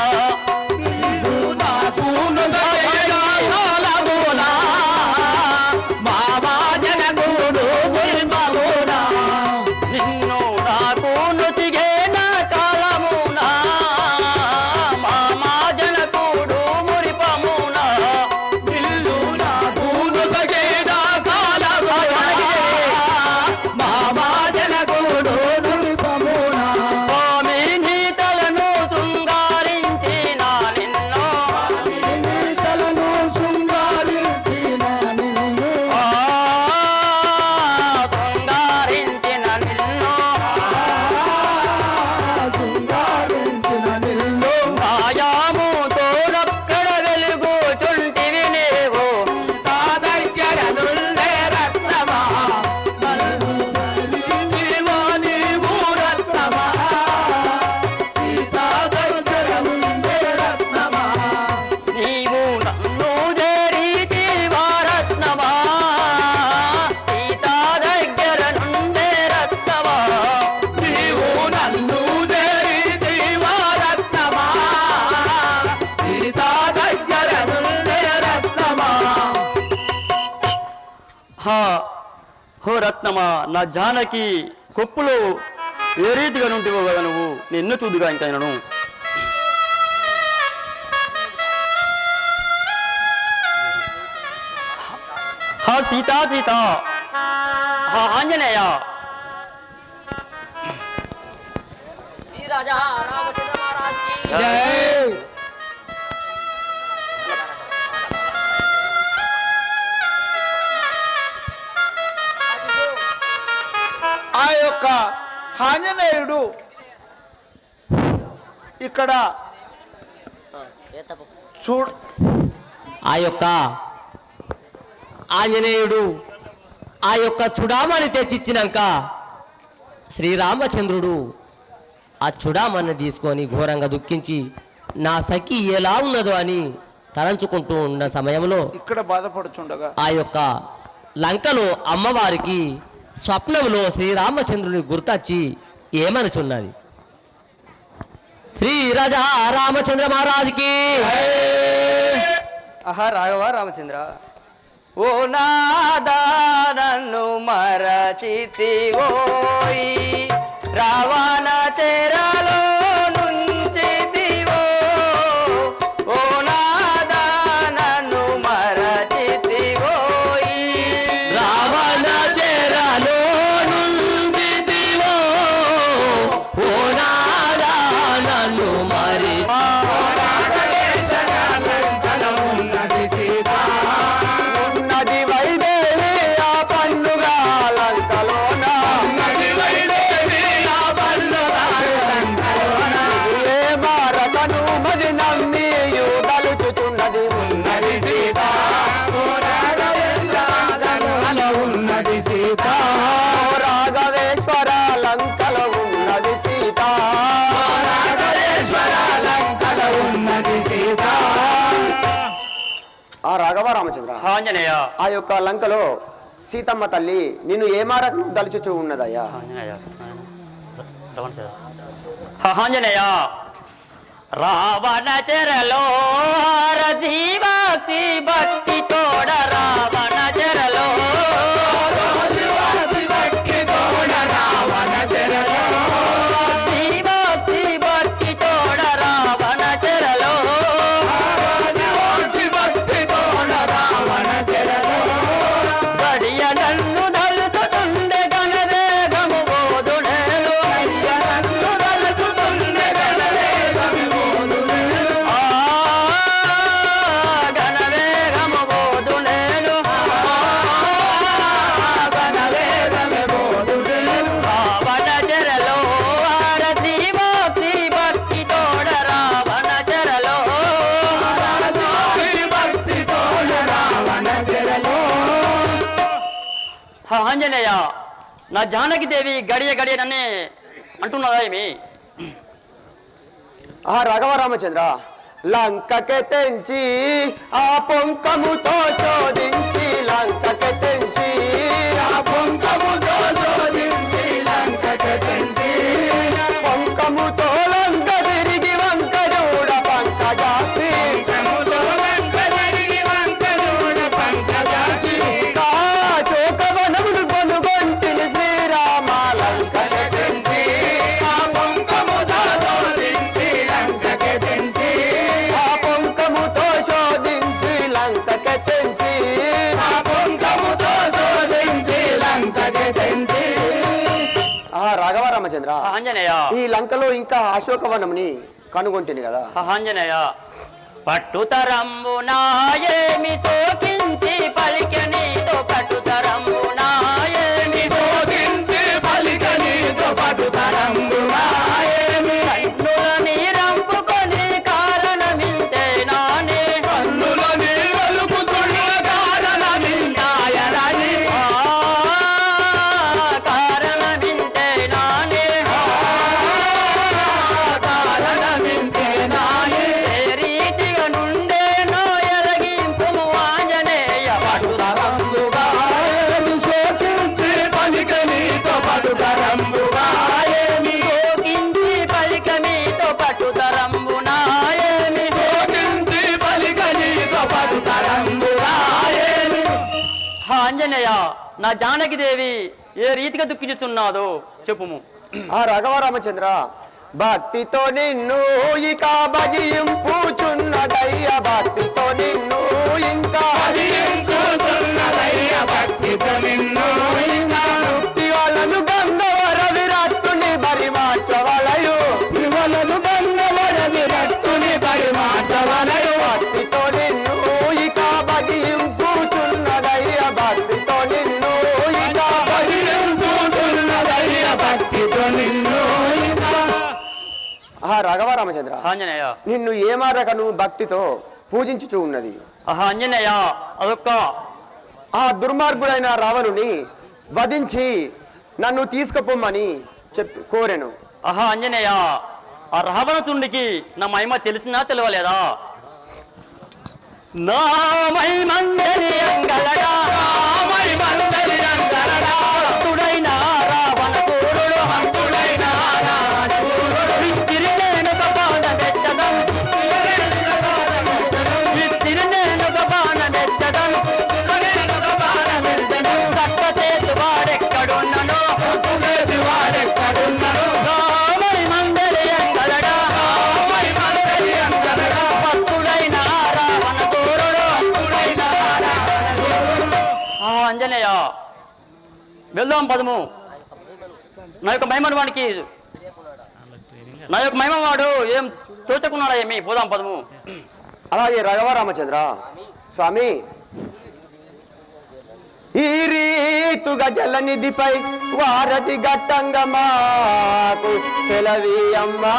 నిన్ను నాకు నుసిగాన కాలమున. మామా జనకుడు మురిపమున నిన్ను నాకు నుసిగేన కాలమున. మామా జనకుడు మురిపమున నిన్ను నాకు నుసిగేన కాలమున. మామా జనకుడు మురిపమున స్వామి నీతలను శృంగారించిన నిన్ను. నీతలను శృంగారించిన నిన్ను. శృంగారించిన నిన్ను. శృంగారించిన నిన్ను. మాయాముతో నక్కడ వెలుగుచుంటివి నీవు. సీత దగ్గర నుండే రక్తమా నన్ను చదివివా నీవు రక్తమా. సీత దగ్గర నుండే రక్తమా నీవు నన్ను చేరితివా రత్నమా. సీత దగ్గర నుండే రక్తమా నీవు నన్ను చేరితివా రత్నమా. సీత దగ్గర నుండే రక్తమా. హో రత్నమా, నా జానకి కొప్పులో ఏ రీతిగా నుంటివో కదా నువ్వు. నిన్ను చూదుగా ఇంకైనను. హా సీత, సీత, హా ఆంజనేయ. శ్రీ రాజా రామచంద్ర మహారాజ్ కి ఆ యొక్క ఆంజనేయుడు ఇక్కడ చూడు. ఆ యొక్క ఆంజనేయుడు ఆ యొక్క చుడామణి తెచ్చిచ్చినాక శ్రీరామచంద్రుడు ఆ చుడామణి తీసుకొని ఘోరంగా దుఃఖించి నా సఖి ఎలా ఉన్నదో అని తలంచుకుంటూ ఉన్న సమయంలో ఇక్కడ బాధపడుచుండగా ఆ యొక్క లంకలో అమ్మవారికి స్వప్నంలో శ్రీరామచంద్రుని గుర్తొచ్చి ఏమనుచున్నది. శ్రీ రాజా రామచంద్ర మహారాజుకి ఆహా రాఘవ రామచంద్ర, ఓ నాదా నన్ను మరచితివోయి రావణ తెరలో నుంచి ఆంజనేయ. ఆ యొక్క లంకలో సీతమ్మ తల్లి నిన్ను ఏమారకు దలుచుచూ ఉన్నదయ్యా? ఆంజనేయ రావణ చెరలో జీవాక్షి భక్తి తోడ రావణ చెరలో జీవాక్షి భక్తి తోడ రావణ చెరలో గడియ నన్ను దలుచుతుండే గణవేగము బోధుడేను గణవేగము బోధుడేను రావణ చెరలో జీవాక్షి భక్తి తోడ రావణ చెరలో ఆంజనేయ నా జానకి దేవి గడియ గడియనని అంటున్నదా ఏమి? ఆ రాఘవరామచంద్ర లంకకే తెంచి ఆ పొంకముతో శోధించి లంకకే తెంచి ఆ పొంకముతో శోధించి లంకకే తెంచి పొంకముతో లంక తిరిగి వంక చూడ పంకజాక్షి కాచోకవనమును కొనుగొంటిని శ్రీరామ లంకకే తెంచి ఆ పొంకముతో శోధించి లంకకే తెంచి ఆ పొంకముతో శోధించి లంకకే తెంచి ఆ పొంకముతో శోధించి లంకకే తెంచి. ఆ రాఘవరామచంద్ర ఆంజనేయ ఈ లంకలో ఇంకా అశోకవనముని కనుగొంటిని కదా? ఆంజనేయ పట్టుతరంబునా ఏమి సోకించి పలికనీతో పట్టుతరంబునా ఏమి సోకించి పలికనీతో పట్టుతరంబునా ఏమి కన్నుల నీరంపుకొని కారణమింతేనాని కన్నుల నీరలుపుతున్న కారణమింతాయనని కారణమింతేనాని కారణమింతేనాని ఏ రీతిగా నుండేనో ఎరగింపు ఆంజనేయ పట్టుతరంబుగా ఏమి సోకించి పలికనీతో పట్టుతరంబుగా ఏమి సోకించి పలికనీతో పట్టుతరంబునా ఏమి సోకించి పలికనీతో పట్టుతరంబుగా ఏమి. ఆంజనేయ నా జానకి దేవి ఏ రీతిగా దుఃఖిస్తున్నాదో చెప్పుము. ఆ రాఘవరామచంద్ర భక్తితో నిన్ను ఇక భజింపుచున్నదయ్య భక్తితో నిన్ను ఇంకా భక్తితో నిన్ను ఇంకా ముక్తి వాళ్ళను గంధవర విరత్తుని బరి మార్చవలయు వాళ్ళను గంధవర విరత్తుని బరి మార్చవలయు భక్తితో నిన్ను ఇక భజింపుచున్నదయ్య భక్తితో నిన్ను ఇక భజింపుచున్నదయ్య భక్తితో నిన్ను ఇంకా. ఆ రాఘవరామచంద్ర ఆంజనేయ నిన్ను ఏమారకను భక్తితో పూజించుచూ ఉన్నది. ఆంజనేయ అదొక్క ఆ దుర్మార్గుడైన రావణుని వధించి నన్ను తీసుకుపోమ్మని చెప్పి కోరెను. ఆంజనేయ ఆ రావణుడికి నా మహిమ తెలిసినా తెలియలేదా? నా మహిమందరి అంగలడా భక్తుడైన రావణ సూరుడు విత్తిరినేనుక బాణమెత్తడం విత్తిరినేనుక బాణమెత్తడం సర్వసేతు వాడెక్కడున్నను రామమందరి అంగలడా భక్తుడైన రావణ సూరుడు. ఆంజనేయ వెళ్దాం పదము. నా యొక్క మహిమను వాడికి నా యొక్క మహిమ వాడు ఏం తోచకున్నాడా ఏమి? పోదాం పదము. అలాగే రాఘవరామచంద్ర స్వామి ఈ రీతుగా జలనిధిపై వారధి ఘట్టంగా మాకు సెలవీయమ్మా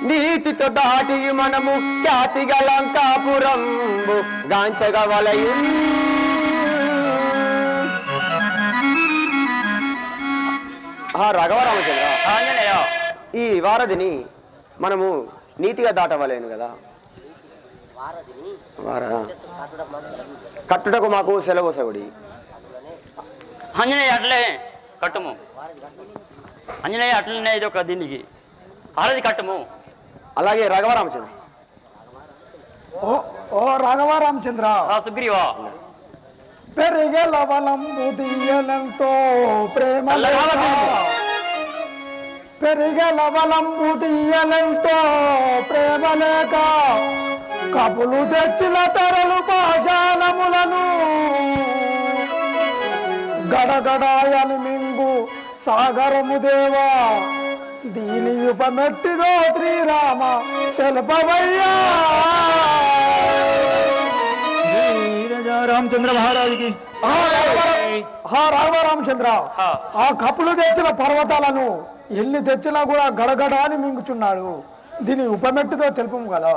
నీతితో దాటి మనము ఖ్యాతిగా లంకాపురంబు గాంచగవలయు. ఆ రాఘవరామచంద్ర ఆంజనేయ, い ఈ వారధిని మనము నీతిగా దాటవలేను కదా. కట్టుటకు మాకు సెలవు సగుడి. ఆంజనేయ అట్లే కట్టుము. ఆంజనేయ అట్లనే ఇది ఒక దీనికి ఆరది కట్టుము. అలాగే రాఘవరామచంద్ర. ఓ రాఘవ రామచంద్ర, సుగ్రీవా పెరిగే లవలంబు తీయనంతో ప్రేమ పెరిగే లవలంబు తీయనంతో ప్రేమ లేక కపులు తెచ్చిన తరలు పాషాణములను గడగడాయని మింగు సాగరము దేవా దీని ఉపమెట్టిదో శ్రీరామ తెలుపవయ్యా. రామచంద్ర మహారాజుకి రామచంద్ర, ఆ కప్పులు తెచ్చిన పర్వతాలను ఎన్ని తెచ్చినా కూడా గడగడ అని మింగుచున్నాడు. దీని ఉపమెట్టుతో తెలుపు కదా.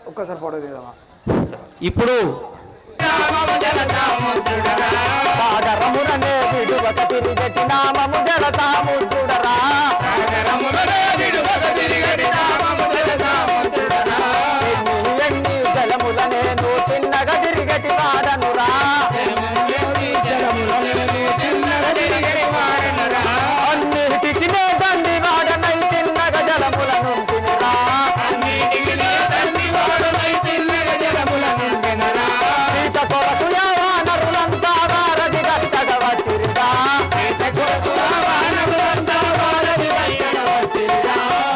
ఒక్కసారి ఫోటో తీద్దామా? ఇప్పుడు సాగరములనే విడువక తిరిగటి నామము జల సాముద్రుడరా. ఎన్ని జలములనే నువ్వు తిన్నగ తిరిగటి వాడనురా. అన్నిటికి నే దండి వాడనై తిన్నగ జలములను తినరా. సీత కొరకు వానరులంతా వారధి గట్టగ వచ్చిరిరా.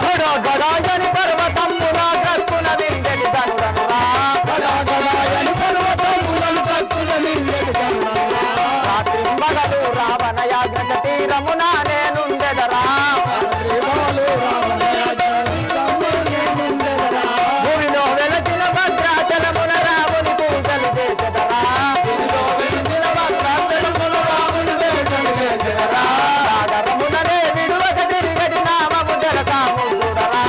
గడాగడాయని పర్వతముల గక్కున వింజలి ధనురనురా. రాత్రి మగలు రావణయాజ్ఞ తీరమున నేనుండెదరా. భూమిలో వెలసిన భద్రాచలమున రాముని పూజలు చేసెదరా. సాగరముననే విడువక తిరిగడి నామము జల సాముద్రుడరా.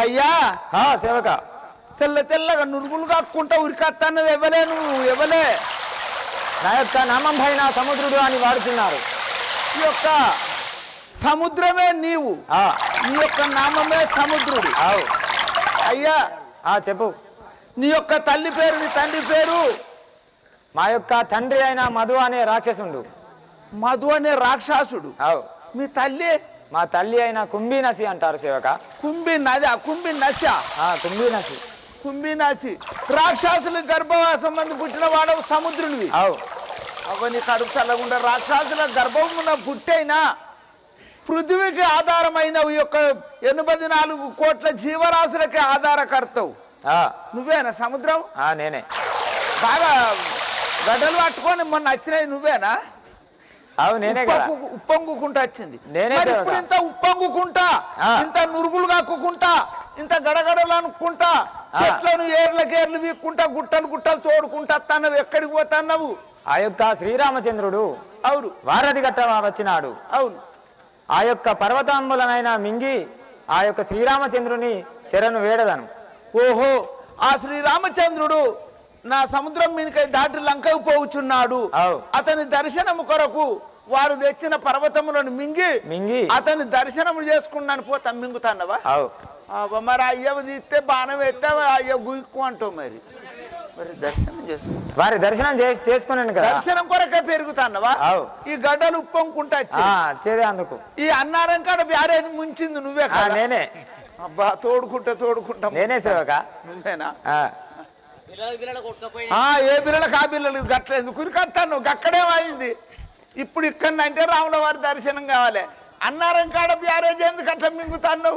అయ్యా సేవక, తెల్ల తెల్లగా నురుగులు కాక్కుంటా ఉరికత్తాను ఎవలే నువ్వు ఎవలే? నా యొక్క నామం పైన సముద్రుడు అని వాడుతున్నారు. ఈ యొక్క సముద్రమే నీవు, నీ యొక్క నామమే సముద్రుడు. అయ్యా చెప్పు. నీ యొక్క తల్లి పేరు నీ తండ్రి పేరు? మా యొక్క తండ్రి అయిన మధు అనే రాక్షసుడు. మధు అనే రాక్షసుడు. మీ తల్లి? మా తల్లి అయిన కుంభీనసి అంటారు సేవక. కుంభి నది? కుంభి నశ? కుంభీనసి. కుంభీనసి రాక్షసులు గర్భవాసం మంది పుట్టిన వాడవు సముద్రునివి. అవన్నీ కడుపు చల్లకుండా రాక్షసుల గర్భమున పుట్టైనా పృథ్వీకి ఆధారమైన ఈ యొక్క 84 కోట్ల జీవరాశులకి ఆధారకర్తవు నువ్వేనా? సముద్రం నేనే. బాగా గడ్డలు పట్టుకొని మొన్న వచ్చినాయి నువ్వేనా? నేనే. ఉప్పొంగుకుంటా వచ్చింది. నేనే. ఇప్పుడు ఇంత ఉప్పొంగుకుంటా, ఇంత నురుగులు కక్కుకుంటా, ఇంత గడగడలు అనుకుంటా, చెట్లను ఏర్లు వీక్కుంటా, గుట్టలు గుట్టలు తోడుకుంటా వస్తావు. ఎక్కడికి పోతావు? ఆ యొక్క శ్రీరామచంద్రుడు అవును వారధి గట్ట వచ్చినాడు. అవును. ఆ యొక్క పర్వతాంబులనైనా మింగి ఆ యొక్క శ్రీరామచంద్రుని శరణు వేడదను. ఓహో, ఆ శ్రీరామచంద్రుడు నా సముద్రం మీదకై దాటి లంకకు పోవుచున్నాడు. అతని దర్శనము కొరకు వారు తెచ్చిన పర్వతములను మింగి అతని దర్శనము చేసుకున్నాను పోతా. మింగుతాన్నవా? మరి అయ్యవ తీస్తే బాణం ఎత్తే అయ్య గుయ్కు అంటావు. మరి దర్శనం చేసుకుంటా. వారి దర్శనం చేసుకున్నాను కదా. దర్శనం కొరకే పెరుగుతాన్నవా? ఈ గడ్డలు ఉప్పొంగుకుంటా వచ్చేదే అందుకు. ఈ అన్నారం కాడ బ్యారేజ్ ముంచింది నువ్వే కదా? నేనే. అబ్బా, తోడుకుంటా నేనే సేవక. నువ్వేనా? ఏ బిల్లలకు ఆ బిల్లలు గట్లేదు కురికత్తాను. గక్కడేమైంది? ఇప్పుడు ఇక్కడంటే రాముల వారి దర్శనం కావాలి. అన్నారం కాడ బ్యారేజ్ ఎందుకు అట్లా మింగుతాను?